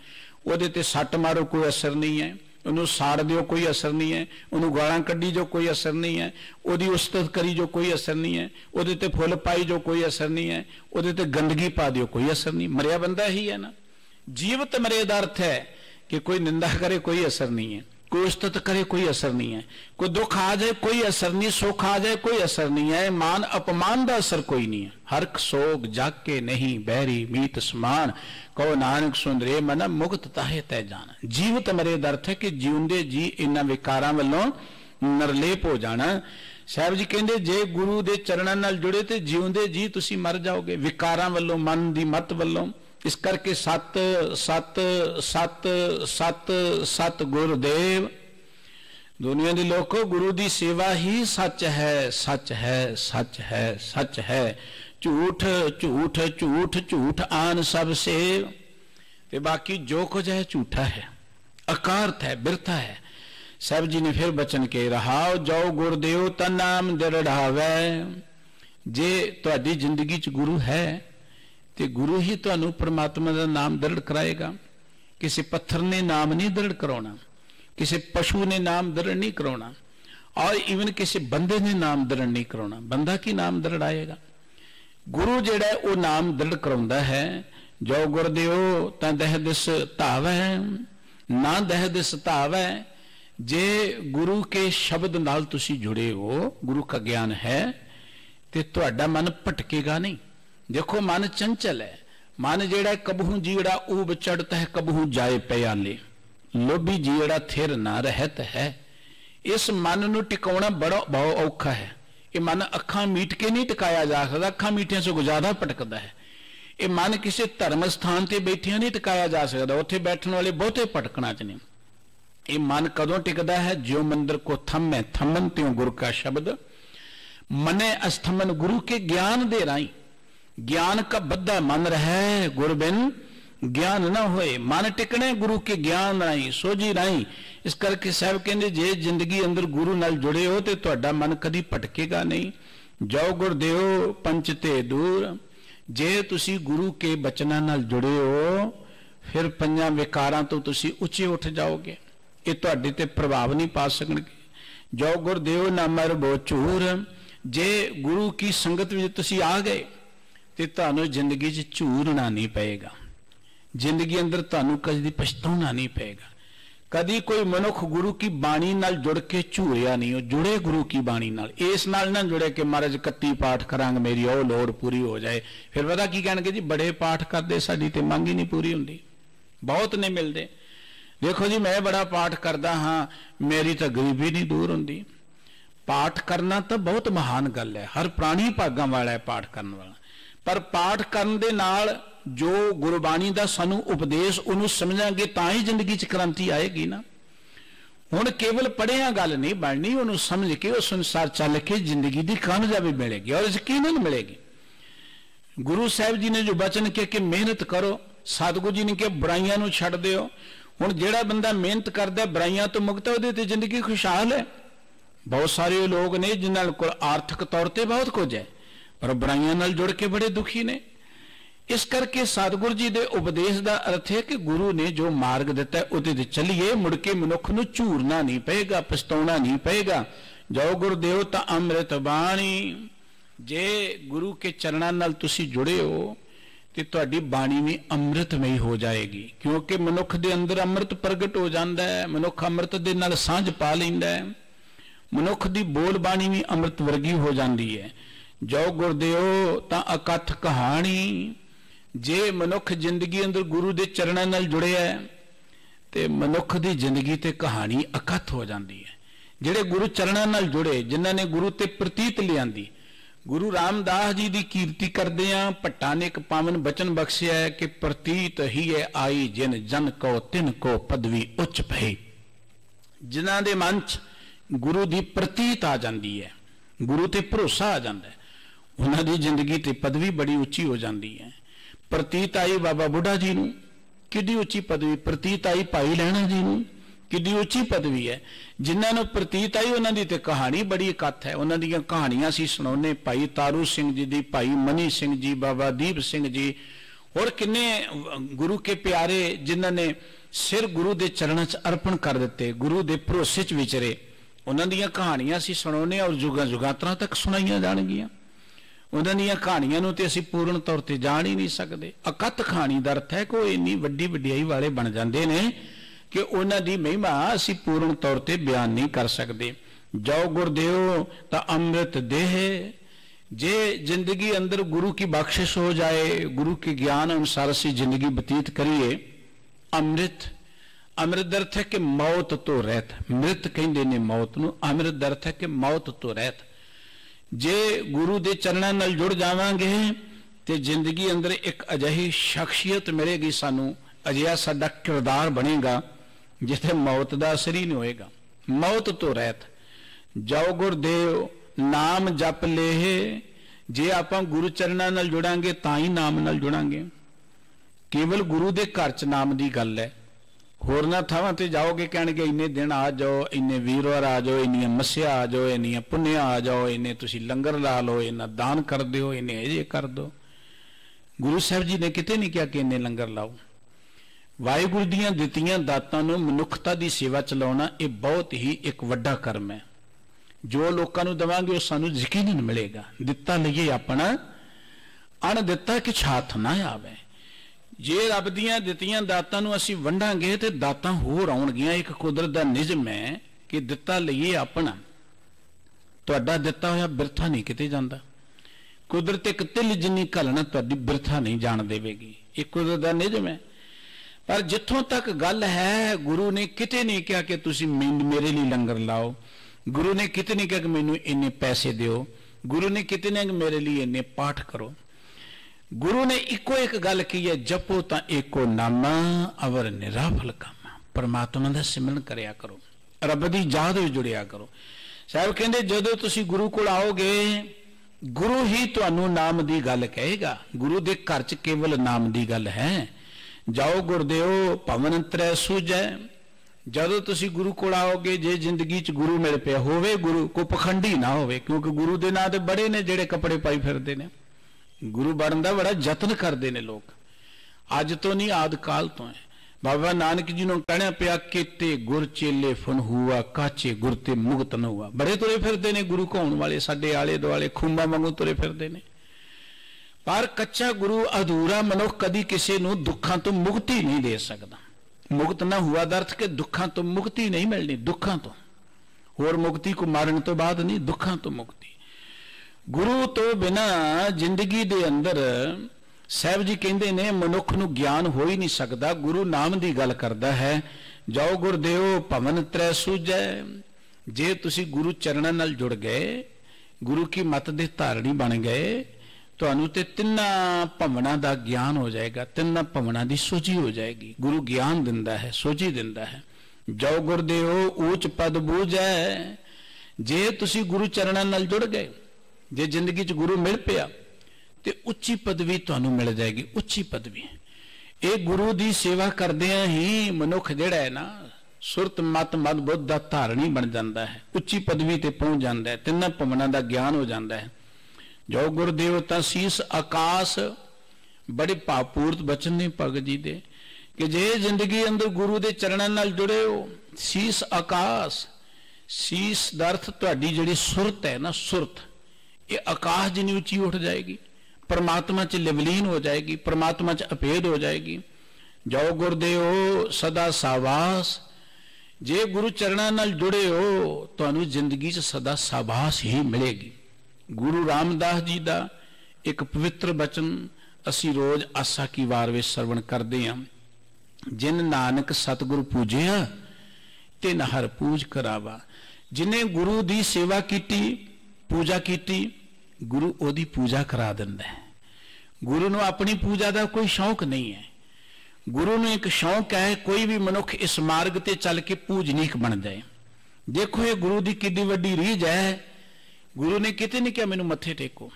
Speaker 1: ਉਹਦੇ ਤੇ सट मारो कोई असर नहीं है, ਉਹਨੂੰ ਸਾੜ ਦਿਓ कोई असर नहीं है, ਉਹਨੂੰ ਗਾਲਾਂ ਕੱਢੀ जो कोई असर नहीं है, ਉਹਦੀ ਉਸਤਤ करी जो कोई असर नहीं है, ਉਹਦੇ ਤੇ फुल पाई जो कोई असर नहीं है, ਉਹਦੇ ਤੇ गंदगी पा दियो कोई असर नहीं। मरिया बंदा ही है ना। जीवत मरे का अर्थ है कि कोई निंदा करे कोई असर नहीं है, कोई उस्तत करे कोई असर नहीं है, कोई दुख आ जाए कोई असर नहीं, सुख आ जाए कोई असर नहीं है, मान अपमान का असर कोई नहीं है। हरख सोग जाग के नहीं बैरी मीत समान, कहो नानक सुंदरे मन मुक्त ताहे तै जाना। जीवत मरे का अर्थ है कि जीवंदे जी इन्हां विकारां वल्लों नरलेप हो जाना। साहब जी कहते जे गुरु के चरणों नाल जुड़े तो जीवंदे जी तुसीं मर जाओगे विकारां वल्लों, मन की मत वल्लों। इस करके सत सत सत सत सत गुरदेव। दुनिया के लोगों, गुरु की सेवा ही सच है, सच है, सच है, सच है। झूठ झूठ झूठ झूठ आन सब सेव। ते बाकी जो कुछ है झूठा है, अकार्थ है, बिरथा है। साहब जी ने फिर बचन के रहाओ जाओ गुरदेव ता नाम दृढ़ावै। जे तुहाडी जिंदगी च गुरु है तो गुरु ही तुहानू परमात्मा का नाम दृढ़ कराएगा। किसी पत्थर ने नाम नहीं दृढ़ कराना, किसी पशु ने नाम दृढ़ नहीं कराना, और इवन किसी बंदे ने नाम दृढ़ नहीं कराना। बंदा की नाम दृढ़ आएगा? गुरु जेड़ा वो नाम दृढ़ कराउंदा है। जो गुरदेव तां दह दिस धावै, ना दह दिस धावै। जे गुरु के शब्द नाल तुसी जुड़े हो, गुरु का ज्ञान है, तो तुहाडा मन भटकेगा नहीं। देखो मन चंचल है, मन जेड़ा कबहू जीड़ा ऊब चढ़ता है, कबहू जाए प्याले। लोभी जीड़ा थिर ना रहत है। इस मन नू टिकाउणा बड़ा बहुत औखा है। ये मन अखां मीट के नहीं टिकाया जा सकता, अखां मीटियां से गुजारा भटकदा है। ये मन किसी धर्म स्थान से बैठिया नहीं टिकाया जा सकता, उत्थे बैठने वाले बहुते भटकना च नहीं। ये मन कदों टिकदा है? ज्यों मंदिर को थम्मै थम्मन त्यों गुरु का शब्द। मने अस्थमन गुरु के ज्ञान दे राई। ज्ञान का बद्धा मन रहे, गुरु बिन ज्ञान न होए। मन टिकने गुरु के ज्ञान राई, सोझी राई। इस करके साहब कहते जे जिंदगी अंदर गुरु नाल जुड़े हो तो तुहाडा मन कदी भटकेगा नहीं। जाओ गुरदेव पंच ते दूर। जे तुसी गुरु के बचनां नाल जुड़े हो फिर पंजां विकारां तो तुसी उच्चे उठ जाओगे। ये तुहाडे ते प्रभाव नहीं पा सकणगे। जाओ गुरदेव ना मर बो झूर। जे गुरु की संगत में तुसी आ गए तो तुहानू जिंदगी च झूरना नहीं पेगा। जिंदगी अंदर तुहानू कदी पछताउणा नहीं पेगा। कदी कोई मनुख गुरु की बाणी नाल जुड़ के झूरिया नहीं हो। जुड़े गुरु की बाणी नाल, इस नाल ना जुड़े कि महाराज 31 पाठ करांगे मेरी ओ लोड़ पूरी हो जाए। फिर पता की कहणगे जी बड़े पाठ करदे साडी ते मंग ही नहीं पूरी हुंदी, बहुत नहीं मिलते। देखो जी मैं बड़ा पाठ करदा हाँ, मेरी तो गरीबी नहीं दूर हुंदी। पाठ करना तो बहुत महान गल है, हर प्राणी भागां वाला है पाठ करने वाला, पर पाठ करन दे नाल जो गुरबाणी का सानू उपदेश उन्होंने समझांगे तां ही जिंदगी च क्रांति आएगी ना। हुण केवल पढ़िया गल नहीं बननी, उन्होंने समझ के उस अनुसार चल के जिंदगी की कामयाबी मिलेगी और यकीनन मिलेगी। गुरु साहब जी ने जो वचन किया कि मेहनत करो, सतगुरु जी ने कहा बुराइयां नूं छड्ड दिओ। हुण जिहड़ा बंदा मेहनत करदा बुराइयां तो मुक्त है, उहदे ते जिंदगी खुशहाल है। बहुत सारे लोग ने जिन्हां कोल आर्थिक तौर पर बहुत कुछ है पर बुराइयां नाल जुड़ के बड़े दुखी ने। इस करके सतगुरु जी के उपदेश का अर्थ है कि गुरु ने जो मार्ग दिता है उहदे चलिए, मुड़ के मनुख नूं झूरना नहीं पएगा, पछताउणा नहीं पएगा। जो गुरदेव तां अमृत बाणी, जे गुरु के चरणों नाल तुसी जुड़े हो तो तुहाडी बाणी भी अमृतमई हो जाएगी, क्योंकि मनुख दे अंदर अमृत प्रगट हो जाता है। मनुख अमृत दे नाल सांझ पा लैंदा है, मनुख दी बोल बाणी भी अमृत वर्गी हो जाती है। जो गुरदेव तां अकथ कहानी, जे मनुख जिंदगी अंदर गुरु के चरणों नाल जुड़िया है तो मनुख की जिंदगी ते कहानी अकथ हो जाती है। जिहड़े गुरु चरणों नाल जुड़े, जिन्हां ने गुरु ते प्रतीत लियांदी, गुरु रामदास जी की कीर्ति करते हैं। भट्टा ने एक पावन वचन बख्शिया है कि प्रतीत ही है आई जिन जन को तिन को पदवी उच्च भई। जिन्हां दे मन च गुरु की प्रतीत आ जाती है, गुरु ते भरोसा आ जाता है, उन्हां दी जिंदगी ते पदवी बड़ी उच्ची हो जाती है। प्रतीत आई बाबा बुढ़ा जी नूं किड्डी उच्ची पदवी, प्रतीत आई भाई लहणा जी नूं किड्डी उच्ची पदवी है। जिन्हां नूं प्रतीत आई उन्हां दी ते कहानी बड़ी इकट्ठ है, उन्हां दीयां कहानियां असीं सुणाउने। भाई तारू सिंह जी दी, भाई मनी सिंह जी, बाबा दीप सिंह जी, और किन्ने गुरु के प्यारे जिन्हां ने सिर गुरु के चरणों च अर्पण कर दिते, गुरु के भरोसे च विचरे, उन्हां दीयां कहानियां असीं सुणाउने और जुगां जुगांतरां तक सुणाईयां जाणगीਆਂ। उन्हां दीयां कहानियां नूं ते असीं पूर्ण तौर ते जाण ही नहीं सकते। अकत कहानी दा अर्थ है कि वो इन्नी वड्डी वड्डियाई वाले बन जाते हैं कि उन्हां दी महिमा असीं पूर्ण तौर ते बयान नहीं कर सकते। जो गुरदेव तां अमृत देह, जे जिंदगी अंदर गुरु की बख्शिश हो जाए, गुरु के ज्ञान अनुसार असीं जिंदगी बतीत करिए, अमृत, अमृत अर्थ है कि मौत तो रहत, मृत कहंदे ने मौत नूं, अमृत अर्थ है कि मौत तो रहत। जे गुरु के चरणों नाल जुड़ जावांगे तो जिंदगी अंदर एक अजिही शख्सियत मिलेगी, सानू अजिहा साडा किरदार बनेगा जिथे मौत का असर ही नहीं होएगा। मौत तो रहत। जाओ गुरदेव नाम जप ले, जे आपां गुरु चरणों नाल जुड़ांगे तां ही नाम नाल जुड़ांगे। केवल गुरु के घर च नाम की गल है, होरना थावां ते जाओगे कहणगे इन्ने दिन आ जाओ, इन्ने वीरवार आ जाओ, इन्नियां मस्सिया आ जाओ, इन्नियां पुन्नियां आ जाओ, इन्ने तुसीं लंगर ला लो, इन्ना दान कर दिओ, इन्ने ये कर दो। गुरु साहब जी ने किते नहीं कहा कि इन्ने लंगर लाओ। वाहिगुरू दीयां दित्तियां दातां नूं मनुखता की सेवा चलाउणा ये बहुत ही एक वड्डा कर्म है। जो लोकां नूं देवांगे वो सानूं यकीनन मिलेगा। दित्ता लईए अपना, अण दित्ता किछ हाथ ना आवे। जे रब दीयां दित्तियां दातां नूं असीं वंडांगे ते दातां होर आउणगीਆਂ। एक कुदरत दा निज़म है कि दित्ता लईए अपना, तुहाडा दित्ता होया बिरथा नहीं किते जांदा। कुदरत एक तिल जिन्नी घलना तुहाडी बिरथा नहीं जाण देवेगी, एक कुदरत दा निज़म है। पर जिथों तक गल है, गुरु ने किते नहीं कहा कि तुसीं मेरे लिए लंगर लाओ, गुरु ने किते नहीं कहा कि मैनूं इन्ने पैसे दिओ, गुरु ने किते नहीं कि मेरे लिए इन्ने पाठ करो। गुरु ने इको एक गल की है, जपो तां एको नामा अवर निराफल कामा। परमात्मा दा सिमरन करया करो, रब दी याद विच जुड़िया करो। साहब कहंदे जदों तुसीं गुरु कोल आओगे, गुरु ही तुहानूं नाम दी गल कहेगा। गुरु दे घर च केवल नाम दी गल है। जाओ गुरदेव भवन त्रै सूझै। जदों तुसीं गुरु कोल आओगे, जे जिंदगी च गुरु मिल पिया होवे, गुरु को पखंडी ना होवे, क्योंकि गुरु दे नां ते बड़े ने जिहड़े कपड़े पाई फिरदे ने। गुरु बनने का बड़ा यत्न करते हैं लोग, अज तो नहीं आद काल तो है। बाबा नानक जी ने कहना पिया केते गुर चेले फन हुआ, काचे गुर ते मुगत न हुआ। बड़े तुरे फिरते ने गुरु कौन वाले, साडे आले दुआले खुंबा वांगू तुरे फिरते ने। पर कच्चा गुरु अधूरा मनुख कदी किसी नूं दुखां तो मुक्ति नहीं दे सकता। मुक्त ना हुआ दा अर्थ के दुखां तो मुक्ति नहीं मिलनी, दुखां तो होर मुक्ति को मारन तो बाद नहीं, दुखां तो मुक्ति। गुरु तो बिना जिंदगी दे अंदर साहब जी कहते ने मनुख नूं ज्ञान हो ही नहीं सकता। गुरु नाम की गल करता है। जाओ गुरदेव भवन त्रै सूझै। जे तुसी गुरु चरणों नाल जुड़ गए, गुरु की मत दे धारणी बन गए, तुहानू ते तिन्ना भवना दा ज्ञान हो जाएगा, तिन्ना भवना दी सोझी हो जाएगी। गुरु ज्ञान दिंदा है, सोझी दिंदा है। जो गुरदेव ऊंच पद बूझै, जे तुसी गुरु चरणों नाल जुड़ गए, जे जिंदगी च गुरु मिल पिया ते उच्ची पदवी तुहानू मिल जाएगी, उच्ची पदवी। ये गुरु दी सेवा करदियां ही मनुख जिहड़ा है ना, सुरत मत मद बुद्ध दा धारणी बन जाता है, उच्ची पदवी ते पहुंच जाता है, तिन्ना भवनां दा ज्ञान हो जाता है। जो गुरदेव तां शीस आकाश, बड़े भावपूर्त बचन ने भगत जी दे कि जे जिंदगी अंदर गुरु दे चरणों नाल जुड़े हो, शीस आकाश, शीस दा अर्थ तुहाडी जिहड़ी सुरत है ना, सुरत ये आकाश जिन्नी उच्ची उठ जाएगी, परमात्मा च लिवलीन हो जाएगी, परमात्मा च अभेद हो जाएगी। जो गुरदेव सदा साबास, जे गुरु चरणों नाल जुड़े हो तुहानू जिंदगी च सदा साबास ही मिलेगी। गुरु रामदास जी का एक पवित्र बचन असी रोज आसा की वार में सरवण करते हैं, जिन नानक सतगुरु पूजिया तिन हर पूज करावा। जिन्हें गुरु की सेवा की, पूजा की, गुरु ओदी पूजा करा दिंदा है। गुरु नूं अपनी पूजा का कोई शौक नहीं है, गुरु नूं एक शौक है कोई भी मनुख इस मार्ग ते चल के पूजनीक बन जाए। देखो ये गुरु की किड्डी वड्डी रीझ है। गुरु ने किते नहीं कहा मैनू मत्थे टेको,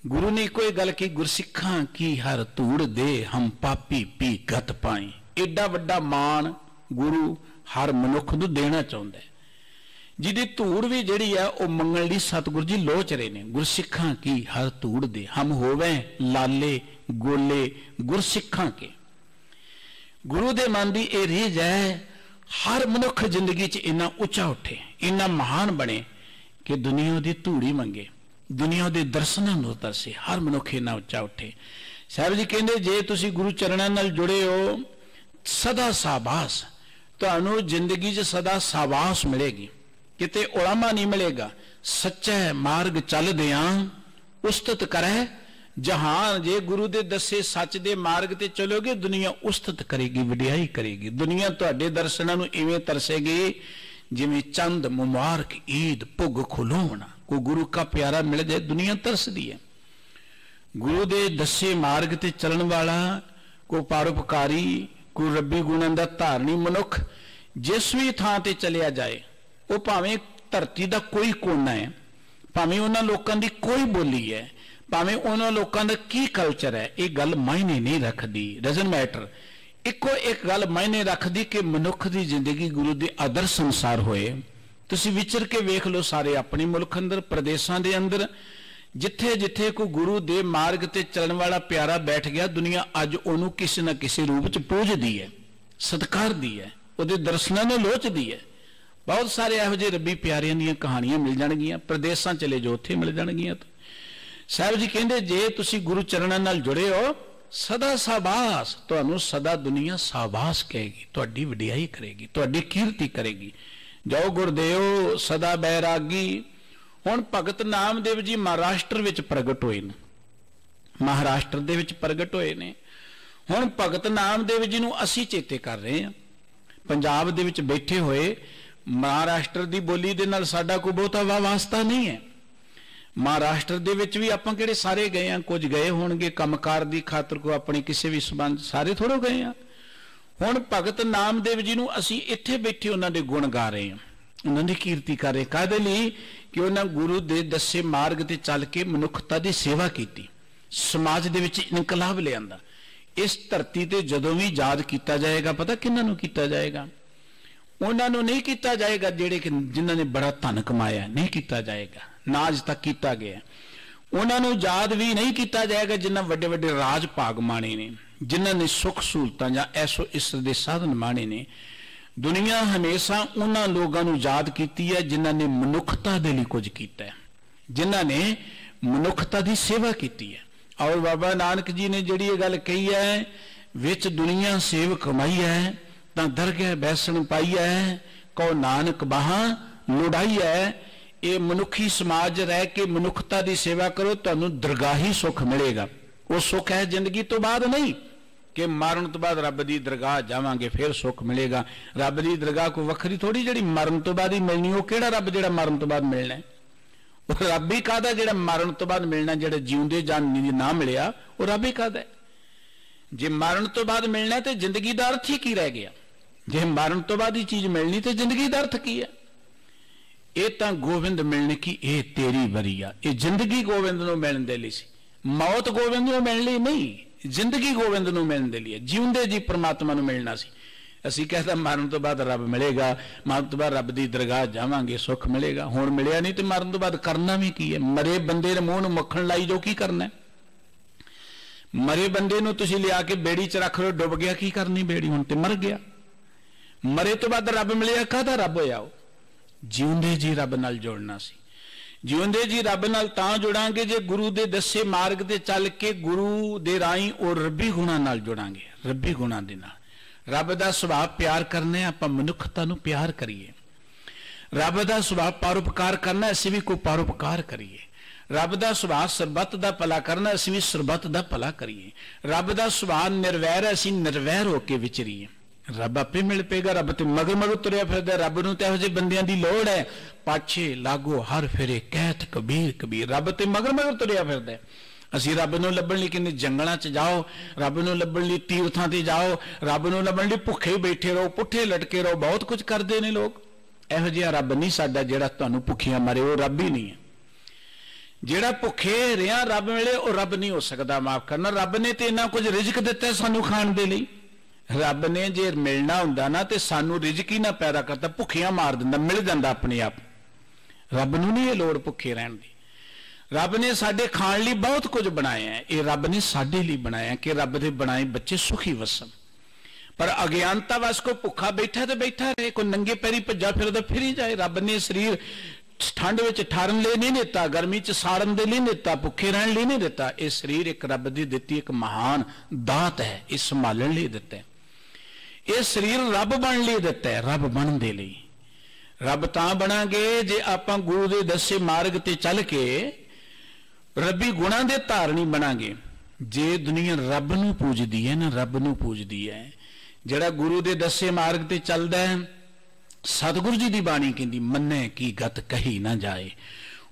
Speaker 1: गुरु ने कोई गल की, गुरसिखां की हर धूड़ दे हम पापी पी गत पाई। एडा वड्डा मान गुरु हर मनुख नूं देना चाहुंदा है, जिहदी धूड़ भी जिहड़ी है वह मंगण लई सतगुरु जी लोच रहे ने। गुरसिखां की हर धूड़ दे हम होवे लाले गोले गुरसिखां के। गुरु दे मन दी ए रीझ है हर मनुख जिंदगी च इन्ना उच्चा उठे, इन्ना महान बने कि दुनिया दी धूड़ी मंगे, दुनिया दे दर्शनां नूं तरसे, हर मनुख इन्ना उच्चा उठे। साहब जी कहंदे जे तुसी गुरु चरणों नाल जुड़े हो सदा साबास, तुहानू जिंदगी च सदा साबास मिलेगी, किते उलामा नहीं मिलेगा। सच्चा मार्ग चल दियां उस्तत करे जहान, जे गुरु दे दसे सच दे मार्ग ते चलोगे दुनिया उस्तत करेगी, वडियाई करेगी। दुनिया तुहाडे दर्शनां नूं इवें तरसेगी जिवें चंद मुबारक ईद भुग खुलोवना। कोई गुरु का प्यारा मिल जाए दुनिया तरसदी है। गुरु दे दसे मार्ग ते चलन वाला कोई परोपकारी, कोई रब्बी गुणां दा धारणी मनुख जिस भी थां ते चलिया जाए, वो भावें धरती का कोई कोना है, भावें उन्हां लोकां दी कोई बोली है, भावें उन्हां लोकां दा की कल्चर है, ये गल मायने नहीं रखदी, डजंट मैटर। इको एक गल मायने रखदी कि मनुख की जिंदगी गुरु के आदर्श अनुसार होए। तुसी विचर के वेख लो सारे अपने मुल्क अंदर, प्रदेशों के अंदर, जिथे जिथे कोई गुरु दे मार्ग ते चलन वाला प्यारा बैठ गया, दुनिया अज उन्होंने किसी न किसी रूप च पूजदी है, सत्कार दी है, उहदे दर्शनां नूं लोचदी है। बहुत सारे इहो जिहे रब्बी प्यारियां दीयां कहानियां मिल जाणगियां, प्रदेशां चले जो उत्थे मिल जाणगियां। साहब जी कहंदे जे तुसी गुरु चरणों नाल जुड़े हो सदा साबास, तुहानू सदा दुनिया साबास कहेगी, तुहाडी वडियाई करेगी, तुहाडी कीर्ति करेगी। जो गुरदेव सदा बैरागी। हुण भगत नामदेव जी महाराष्ट्र विच प्रगट होए ने, महाराष्ट्र दे विच प्रगट होए ने। हुण भगत नामदेव जी नूं असीं चेते कर रहे हैं, पंजाब दे विच बैठे होए। महाराष्ट्र दी बोली दे नाल साडा कोई बहुता वास्ता नहीं है। महाराष्ट्र दे विच भी आपां किहड़े सारे गए हैं, कुछ गए होणगे कंमकार दी खातर को अपनी किसी भी संबंध, सारे थोड़ो गए हैं। हुण भगत नामदेव जी नूं असीं इत्थे बैठे उन्हां दे गुण गा रहे हैं, उन्हां दी कीर्ति कर रहे। काहदे लई कि उन्हां गुरु दे दसे मार्ग ते चल के मनुखता दी सेवा कीती, समाज दे विच इनकलाब लिआंदा। इस धरती ते जदों भी याद किया जाएगा, पता किन्हां नूं किया जाएगा? उन्हां नूं नहीं किया जाएगा जिहड़े कि जिन्हां ने बड़ा धन कमाया, नहीं किया जाएगा, ना अज तक किया गया। उन्हां नूं याद भी नहीं किया जाएगा जिन्हां वड्डे वड्डे राज भाग माणे ने, जिन्हां ने सुख सहूलतां जां ऐसो इस दे साधन माणे ने। दुनिया हमेशा उन्हां लोगां नूं याद कीती है जिन्हां ने मनुखता दे लई कुछ कीता है, जिन्हां ने मनुखता दी सेवा कीती है। और बाबा नानक जी ने जिहड़ी ये गल कही है, विच दुनिया सेव कमाई है तां दरगह बैसण पाई है, कहो नानक बाहां लुड़ाई है। ये मनुखी समाज रह के मनुखता की सेवा करो, तुहानू दरगाही सुख मिलेगा। वो सुख है जिंदगी तो बाद नहीं, कि मरण तो बाद रब की दरगाह जावांगे फिर सुख मिलेगा। रब की दरगाह कोई वखरी थोड़ी जिहड़ी मरण तो बाद ही मिलनी। वो किहड़ा रब जिहड़ा मरण तो बाद मिलना है? वो रब ही काहदा जिहड़ा मरण तो बाद मिलना, जिहड़ा जीउंदे जान ना मिलिया वो रब ही काहदा है। जे मरण तो बाद मिलना तो जिंदगी का अर्थ ही की रह गया? जे मरण तो बाद ही चीज मिलनी तो जिंदगी का अर्थ की है? ये तो गोविंद मिलने की ये तेरी वरीया, ये जिंदगी गोविंद नूं मिलण दे लई सी। मौत गोविंद नूं मिलण लई नहीं, जिंदगी गोविंद नूं मिलण दे लई, जीउंदे जी परमात्मा नूं मिलना सी। असीं कहदा मरण तो बाद रब मिलेगा, मरण तो बाद रब की दरगाह जावांगे सुख मिलेगा। हुण मिलिया नहीं तो मरण तो बाद करना भी की है? मरे बंदे दे मूंह नूं मक्खण लाई जो की करना है? मरे बंदे नूं तुसीं लिया के बेड़ी च रख लो, डुब गया, की करनी बेड़ी? हुण ते मर गया। मरे तो बाद रब मिलिया, काहदा रब होया? वो जीउंदे जी रब नाल जुड़ना सी। जीउंदे जी रब नाल तां जुड़ांगे जे गुरु दे दसे मार्ग ते चल के गुरु दे राही और रब्बी गुणां नाल जुड़ांगे। रब्बी गुणां दे नाल रब दा सुभाव प्यार करने, आपां मनुखता नूं प्यार करिए। रब दा सुभाव परोपकार करना, असीं भी कोई परोपकार करिए। रब दा सुभाव सरबत दा भला करना, असीं भी सरबत दा भला करिए। रब दा सुभाव निर्वैर, असीं निर्वैर होके विचरीए। रब आपे मिल पेगा। रब ते मगर मगर तुरिया फिरदा। रब नूं ते इहो जिहे बंदियां दी लोड़ है। पाछे लागो हर फेरे कहत कबीर कबीर। रब ते मगर मगर तुरिया फिरदा। असीं रब नूं लभण लई किन्ने जंगलां च जाओ, रब नूं लभण लई तीर्थां ते जाओ, रब नूं लभण लई भुखे बैठे रहो, पुठे लटके रहो, बहुत कुछ करदे ने लोग। इहो जिहा रब नहीं साडा जिहड़ा तुहानूं भुखियां मारे, वो रब ही नहीं है। जिहड़ा भुखे रिहा रब मिले वो रब नहीं हो सकदा। माफ करना, रब ने ते इन्ना कुछ रिजक दिता सानूं खाण दे लई। रब ने जे मिलना हुंदा ना ते सानू रिजक ही ना पैदा करता, भुखियां मार दिंदा, मिल जांदा अपने आप। रब नूं नहीं लोड़ भुखे रहण दी। रब ने साडे खाण लई बहुत कुछ बनाया है। ये रब ने साडे लई बनाया कि रब दे बनाए बच्चे सुखी वसन। पर अज्ञानता वस कोई भुखा बैठा तो बैठा रहे, कोई नंगे पैरी भज्जा फिरदा फिरी जाए। रब ने शरीर ठंड विच ठहरन लई नहीं दिता, गर्मी च साड़न दे लई नहीं दिता, भुखे रहण लई नहीं दिता। ये शरीर एक रब दी दित्ती एक महान दात है, ये संभालण लई दिता है। ये शरीर रब बन लई दिता है, रब बन दे लई। रब तां बनांगे जे आपां गुरु दे दसे मार्ग ते चल के रब्बी गुणां दे धारणी बनांगे। जे दुनिया रब नूं पूजदी है ना, रब नूं पूजदी है। जिहड़ा गुरु दे दसे मार्ग ते चलदा है, सतगुरु जी दी बाणी कहंदी मन्ने की गत कही ना जाए।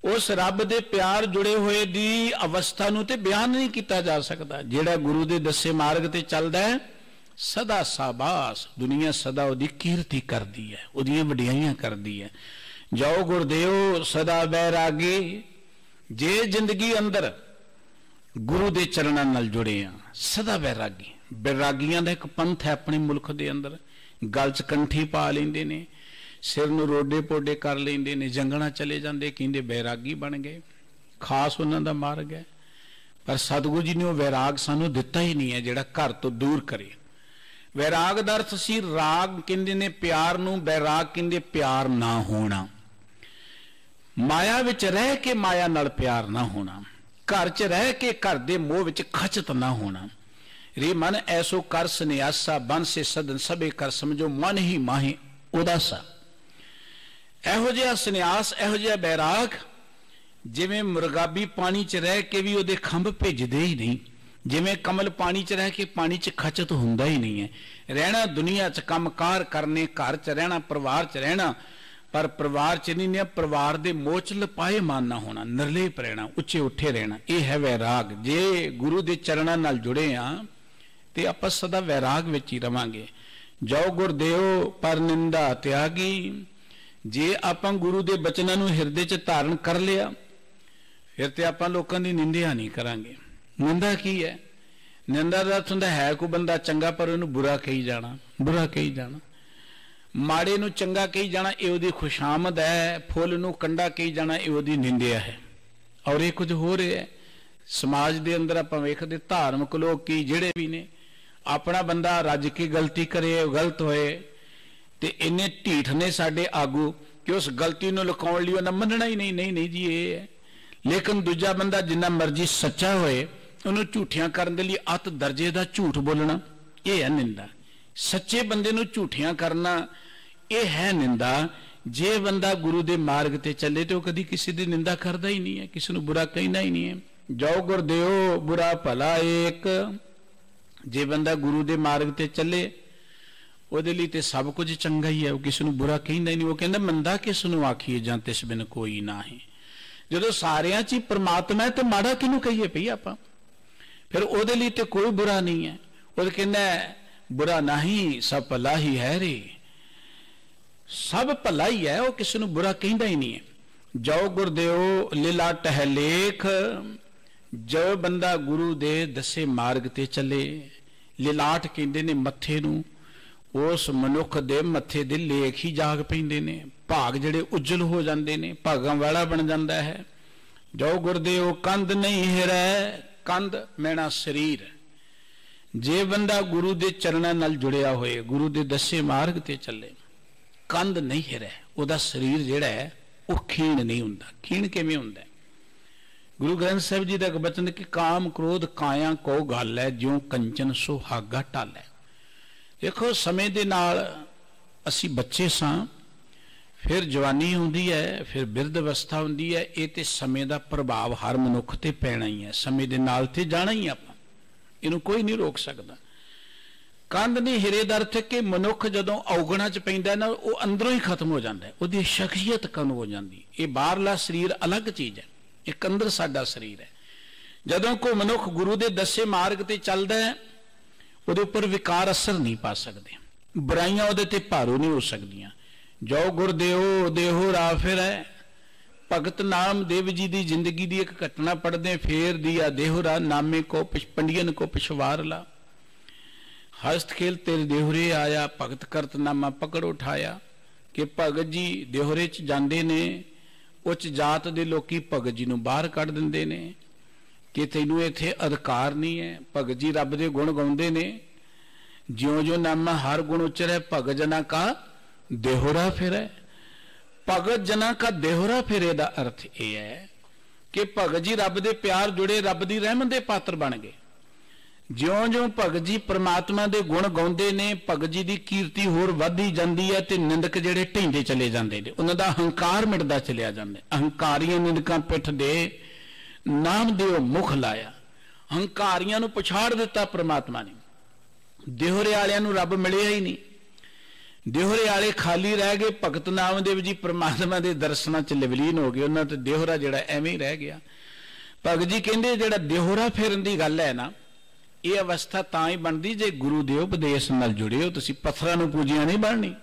Speaker 1: उस रब दे प्यार जुड़े हुए दी अवस्था नूं ते बयान नहीं किया जा सकता। जिहड़ा गुरु दे दसे मार्ग ते चलदा है, सदा साबास, दुनिया सदा उहदी कीर्ति करदी है, उहदियां वडियाइयां करदी है। जाओ गुरदेव सदा बैरागी, जे जिंदगी अंदर गुरु दे चरणां नाल जुड़े आ, सदा बैरागी। बैरागियां दा एक पंथ है अपने मुल्क दे अंदर। गल च कंठी पा लेंदे ने, सिर नूं रोडे पोडे कर लेंदे ने, जंगलां चले जांदे, कहंदे बैरागी बन गए। खास उन्हां दा मार्ग है। पर सतगुरु जी ने वो वैराग सानू दिता ही नहीं है जिहड़ा घर तो दूर करे। वैराग दा अर्थ सी राग कहंदे ने प्यार नूं, बैराग कहंदे प्यार ना होना। माया विच रह के माया नाल प्यार ना होना, घर च रह के घर दे मोह विच खचत ना होना। रे मन ऐसो कर सन्यासा, बन से सदन सबे कर समझो, मन ही माहे उदासा। इहो जिहा सन्यास, इहो जिहा बैराग, जिवें मुरगाबी पानी च रह के भी उहदे खंभ भेजदे ही नहीं, जिवें कमल पानी च रह के पानी च खचत हुंदा ही नहीं है। रहना दुनिया च कामकार करने, घर च रहना, परिवार च रहना, पर परिवार च नहीं, परिवार दे मोह च लपाए मान ना होना, निर्लेप रहना, उच्चे उठे रहना। यह है वैराग। जे गुरु दे चरणां नाल जुड़े आ ते आपां सदा वैराग विच ही रवांगे। जाओ गुरदेव पर निंदा त्यागी, जे आपां गुरु दे बचनां नूं हिरदे च धारण कर लिया, फिर ते आपां लोकां दी निंदा नहीं करांगे। निंदा की है? निंदा दा अर्थ हुंदा है कोई बंदा चंगा पर उहनूं बुरा कही जाना, बुरा कही जाना। माड़े नूं चंगा कही जाना ये उहदी खुशामद है, फुल नूं कंडा कही जाना ये उहदी निंदा है। और ये कुछ हो रहा है समाज दे अंदर। आपां वेखदे धार्मिक लोग की जिहड़े भी ने, अपना बंदा रज के गलती करे, गलत होए ते इन्ने ढीठ ने साडे आगू कि उस गलती नूं लुकाउण लई उन्हां मनना ही नहीं, नहीं नहीं जी ये है। लेकिन दूजा बंदा जिन्ना मर्जी सच्चा होए, उन्होंने झूठियां करने के लिए अत दर्जे का झूठ बोलना, यह है निंदा। सच्चे बंदे नूं झूठियां करना यह है निंदा। जे बंदा गुरु दे मार्ग ते चले तो कदी किसी की निंदा करता ही नहीं है, किसी नूं बुरा कहना ही नहीं है। जाओ गुरदेव बुरा भला एक, जे बंदा गुरु के मार्ग ते चले ਉਹਦੇ ਲਈ ਤੇ सब कुछ चंगा ही है, वो किसी ਨੂੰ बुरा ਕਹਿੰਦਾ ही नहीं। वो कहता मंदा किस ਨੂੰ आखिए ਜਾਂ तिस बिन कोई ना है। ਜਦੋਂ ਸਾਰਿਆਂ 'ਚ ਹੀ परमात्मा है तो माड़ा किनू कहिए पई आपां, फिर ਉਹਦੇ ਲਈ ਤੇ कोई बुरा नहीं है। ਉਹ कहता बुरा नहीं सब भला ही है रे, सब भला ही है, वो किसी ਨੂੰ बुरा ਕਹਿੰਦਾ ही नहीं है। जो गुरदेव लीला टहलेख, जो बंदा गुरु दे दसे मार्ग ते चले, लिलाट कहते ने मत्थे नूं, उस मनुख दे मत्थे दे लेख ही जाग पैंदे ने, भाग जिहड़े उज्जल हो जाते ने, भागां वाला बन जाता है। जो गुरदेव कंध नहीं हिरै, कंध मैना शरीर, जे बंदा गुरु दे चरणों नाल जुड़िया होए, गुरु दे दसे मार्ग ते चले, कंध नहीं हिरै, उहदा शरीर जिहड़ा है वह खीण नहीं हुंदा। खीण किवें हुंदा? गुरु ग्रंथ साहिब जी का एक बचन कि काम क्रोध काया को गल है, ज्यों कंचन सुहागा टल है। देखो समय दे नाल असी बच्चे सां, फिर जवानी आउंदी है, फिर बिरध अवस्था आउंदी है, ये ते समय का प्रभाव हर मनुख ते पैना ही है, समय दे नाल ते जाना ही आपां, इनू कोई नहीं रोक सकता। कंध नहीं हिरे दा अर्थ कि मनुख जदों औगणा च पैंदा ना, वो अंदरों ही खत्म हो जाता है, उसकी शख्सियत कम हो जाती। ये बाहरला शरीर अलग चीज़ है, एक अंदर साडा शरीर है। जदों कोई मनुख गुरु के दसे मार्ग ते चलदा है, ਉਹਦੇ ਉੱਪਰ विकार असर नहीं पा सकते, बुराइयां ਉਹਦੇ ਤੇ ਭਾਰੂ नहीं हो सकदियां। जो गुरदेव देहो रा फिर है, भगत नामदेव जी की जिंदगी की एक घटना पढ़ते, फेर दिया देहोरा नामे को पंडियन को पिछवार ला, हस्त खेल तेरे देहोरे आया, भगत करत नामा पकड़ उठाया। कि भगत जी देहोरे च जाते ने, उच्च जात के लोग भगत जी नूं बाहर कढ़ दिंदे ने कि तैनू इत्थे अधिकार नहीं है। भगत जी रब दे गुण गाउंदे ने, ज्यों ज्यों नामा हर गुण उच्चर है, भगत जना का देहोरा फिरै। भगत जना का देहोरा फिरे दा अर्थ यह है कि भगत जी रब दे प्यार जुड़े, रब दी रहमत दे पात्र बन गए। ज्यों ज्यों भगत जी परमात्मा दे गुण गाउंदे ने, भगत जी दी कीर्ति होर वधदी जांदी है ते निंदक जिहड़े ढिंडे चले जांदे ने, उन्हां दा हंकार मिटदा चलिया जांदा है। अहंकारियां निंदकां पिठ दे नाम देव मुख लाया, हंकारियां नूं पछाड़ दिता परमात्मा ने। देहोरे वालियां नूं रब मिलिया ही नहीं, देहोरे वाले खाली रह गए। भगत नामदेव जी परमात्मा के दर्शनां च लवलीन हो गए, उन्हां ते देहोरा जिहड़ा एवें ही रह गया। भगत जी कहंदे जिहड़ा देहोरा फेरन की गल है ना, ये अवस्था तां ही बनदी जे गुरु दे उपदेश नाल जुड़े हो, तुसीं पत्थरां नूं पूजिया नहीं बननी।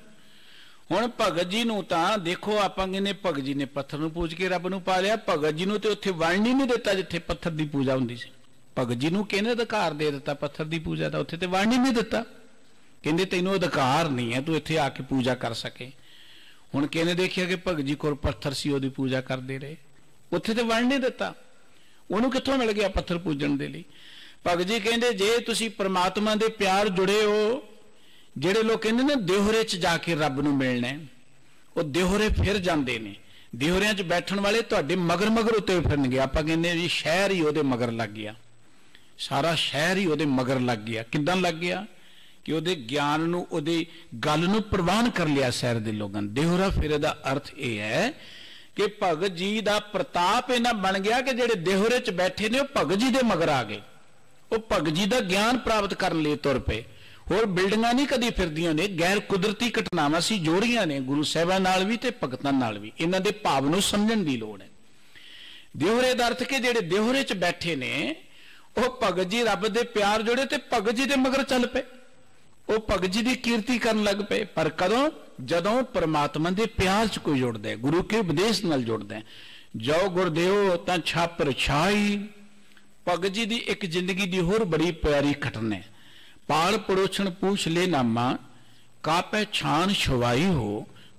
Speaker 1: हुण भगत जी नूं तां देखो आपां कहने भगत जी ने पत्थर नूं पूज के रब नूं पा लिया, भगत जी नूं ते उत्थे वड़न ही नहीं दिता जिथे पत्थर की पूजा हुंदी सी। भगत जी नूं किहने अधिकार दे दिता पत्थर की पूजा का, उत्थे ते वड़न ही नहीं दिता। कहंदे तैनूं अधिकार नहीं है, तू इत्थे आके पूजा कर सके। हुण किहने देखिया कि भगत जी कोल पत्थर सी, उहदी पूजा करदे रहे, उत्थे ते वड़न नहीं दिता। उहनूं कित्थों मिल गया पत्थर पूजण दे लई? भगत जी कहंदे जे तुसीं परमात्मा दे प्यार जुड़े हो, ਜਿਹੜੇ लोग कहते ने देहोरे च जाके रब नूं मिलना है, वो देहोरे फिर जाते हैं। देहोरियां च बैठण वाले तुहाडे मगर मगर उत्ते फिरनगे। आपां कहंदे जी शहर ही उहदे मगर लग गया, सारा शहर ही उहदे मगर लग गया। किदां लग गया कि उहदे ज्ञान नूं, उहदी गल नूं प्रवान कर लिया शहर दे लोगां। देहोरा फिरे दा अर्थ यह है कि भगत जी दा प्रताप इन्ना बन गया कि जिहड़े देहोरे च बैठे ने, वो भगत जी दे मगर आ गए, वो भगत जी दा ज्ञान प्राप्त करन लई तुर पे। होर बिल्डिंगां नहीं कदी फिरदियां ने, गैर कुदरती घटनावां सी जोड़ियां ने गुरु साहिबां नाल भी ते भगतां नाल भी। इन्हां दे भाव नूं समझण दी लोड़ है। देहोरे दा अर्थ कि जिहड़े देहोरे च बैठे ने, वो भगत जी रब दे प्यार जुड़े ते भगत जी दे मगर चल पे, वो भगत जी दी कीर्ति करन लग पे। पर कदों? जदों परमात्मा दे प्यार च कोई जुड़दा है, गुरु के उपदेश नाल जुड़दा है। जो गुरदेव तां छापर छाई। भगत जी दी एक जिंदगी दी होर बड़ी प्यारी घटना है। पाल पड़ोछण पूछ ले नामा, कापै छान छवाई हो,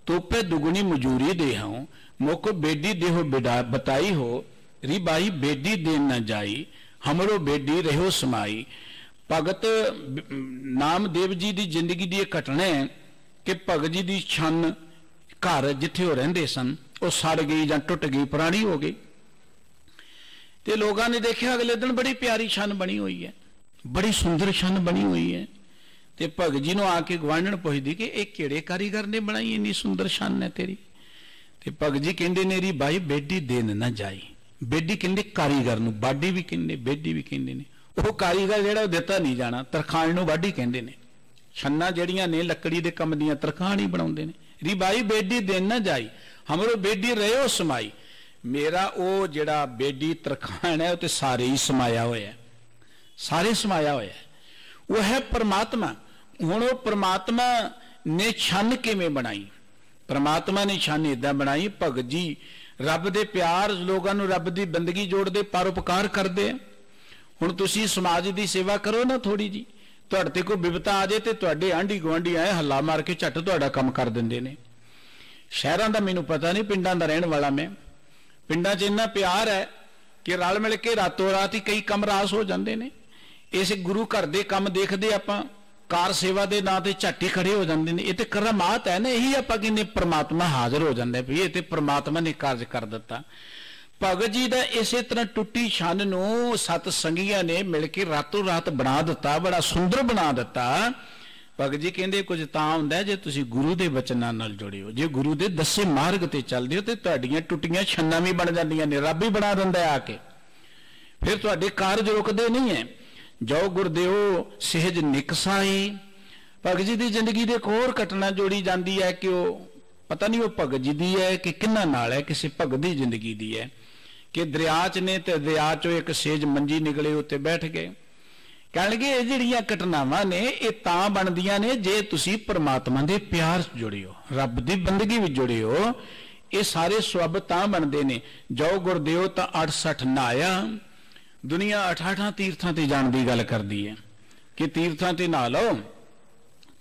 Speaker 1: तोपे दुगुनी मजूरी दे हूं, मोको बेडी देहो बताई हो, रिबाई बेडी देन न जाई, हमरो बेडी रहो समाई। भगत नामदेव जी की जिंदगी की एक घटना है कि भगत जी की छन घर जिथे वो रहिंदे सन, वो सड़ गई जां टुट गई, पुरानी हो गई। तो लोगों ने देखा अगले दिन बड़ी प्यारी छन बनी हुई है, बड़ी सुंदर छन बनी हुई है। तो भगत जी ने आके गवांढण पुछदी कि एक किहड़े कारीगर ने बनाई, इन्नी सुंदर छन है तेरी। तो भगत जी कहंदे नेरी बाई बेडी देन ना जाई। बेडी कहंदे कारीगर नूं, बाडी भी कहंदे बेडी भी कहंदे ने। वो कारीगर जिहड़ा दिता नहीं जाना। तरखान नूं वाढी कहंदे ने। छन्ना जिहड़ियां ने लकड़ी दे कम दियां तरखान ही बनाउंदे ने। रिबाई बेडी दिन न जाई हमरो बेडी रहो समाई। मेरा वो जिहड़ा बेडी तरखान है वो तो सारे ही समाया होया है, सारे समाया होया है। वो है परमात्मा। हुण वो परमात्मा ने छन किवें बनाई? परमात्मा ने छन इदां बनाई, भगत जी रब दे प्यार लोगों नूं रब दी बंदगी जोड़दे, परोपकार करदे। हुण तुसीं समाज दी सेवा करो ना थोड़ी जी, तुहाडे ते कोई विपता आ जाए तो तुहाडे आंढी गुआंढी आए हल्ला मार के झट तुहाडा काम कर दिंदे ने। शहरां दा मैनूं पता नहीं, पिंडां दा रहण वाला मैं। पिंडां 'च इन्ना प्यार है कि रल मिल के रातों रात ही कई कम रास हो जाते हैं। इस गुरु घर के काम देखते आपां कार सेवा के नां ते झट ही खड़े हो जाते हैं। ये तो करामात है ना, यही आप कहने परमात्मा हाजिर हो जाता है भी ये तो परमात्मा ने कार्य कर दिता। भगत जी का इस तरह टुट्टी छन नूं सत संगियां ने मिल के रातों रात बना दिता, बड़ा सुंदर बना दिता। भगत जी कहते कुछ तां हुंदा जे तुसीं गुरु के वचनां नाल जुड़े हो, जे गुरु के दसे मार्ग ते चलदे हो तो तुहाडीआं टुट्टियां छन्नां भी बन जांदियां ने, रब ही बना दिंदा है आके। फिर तुहाडे कारज रुकदे नहीं है। जो गुरदेव सहज निकसाई। भगत जी की जिंदगी की एक होर घटना जोड़ी जाती है कि वो पता नहीं वो भगत जी की है कि किन्ना नाल है, किसी भगत की जिंदगी की है कि दरिया च ने ते दरिया चो एक सेज मंजी निकले उत्ते बैठ गए। कह लगे ये जिहड़ियां घटनावां ने ये तां बनदियां ने जे तुसीं परमात्मा दे प्यार जुड़े हो, रब दी बंदगी विच जुड़े हो। ये सारे स्वब तां बनदे ने। जो गुरदेव तां 68 नहाया। दुनिया 68 तीर्थां ते जाण दी गल करदी है कि तीर्थां ते नहा लो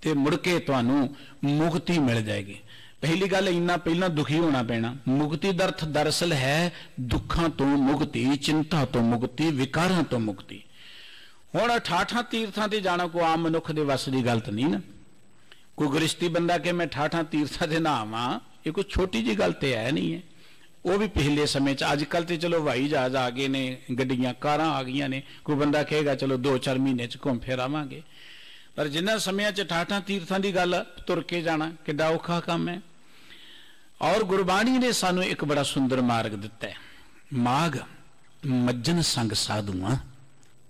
Speaker 1: ते मुड़ के तुहानूं मुक्ति मिल जाएगी। पहली गल इन्ना पहला दुखी होना पैना। मुक्ति दा अर्थ दरअसल है दुखां तो मुक्ति, चिंता तो मुक्ति, विकारां तो मुक्ति। हुण 68 तीर्थां ते जाना कोई आम मनुख दे वस दी गल नहीं ना। कोई गृहस्थी बंदा के मैं 68 तीर्थां ते नहावां, ये कोई छोटी जी गल ते है नहीं है। वो भी पिछले समय अजकल तो चलो हवाई जहाज आ गए ने, गड्डियां कारां आ गई ने। कोई बंदा कहेगा चलो 2-4 महीने घूम फिर आवांगे, पर जिन्ना समय 68 तीर्थां की गल तुर के जाना किड्डा औखा काम है। और गुरबाणी ने सानू एक बड़ा सुंदर मार्ग दिता है। माघ मज्जन संग साधुआं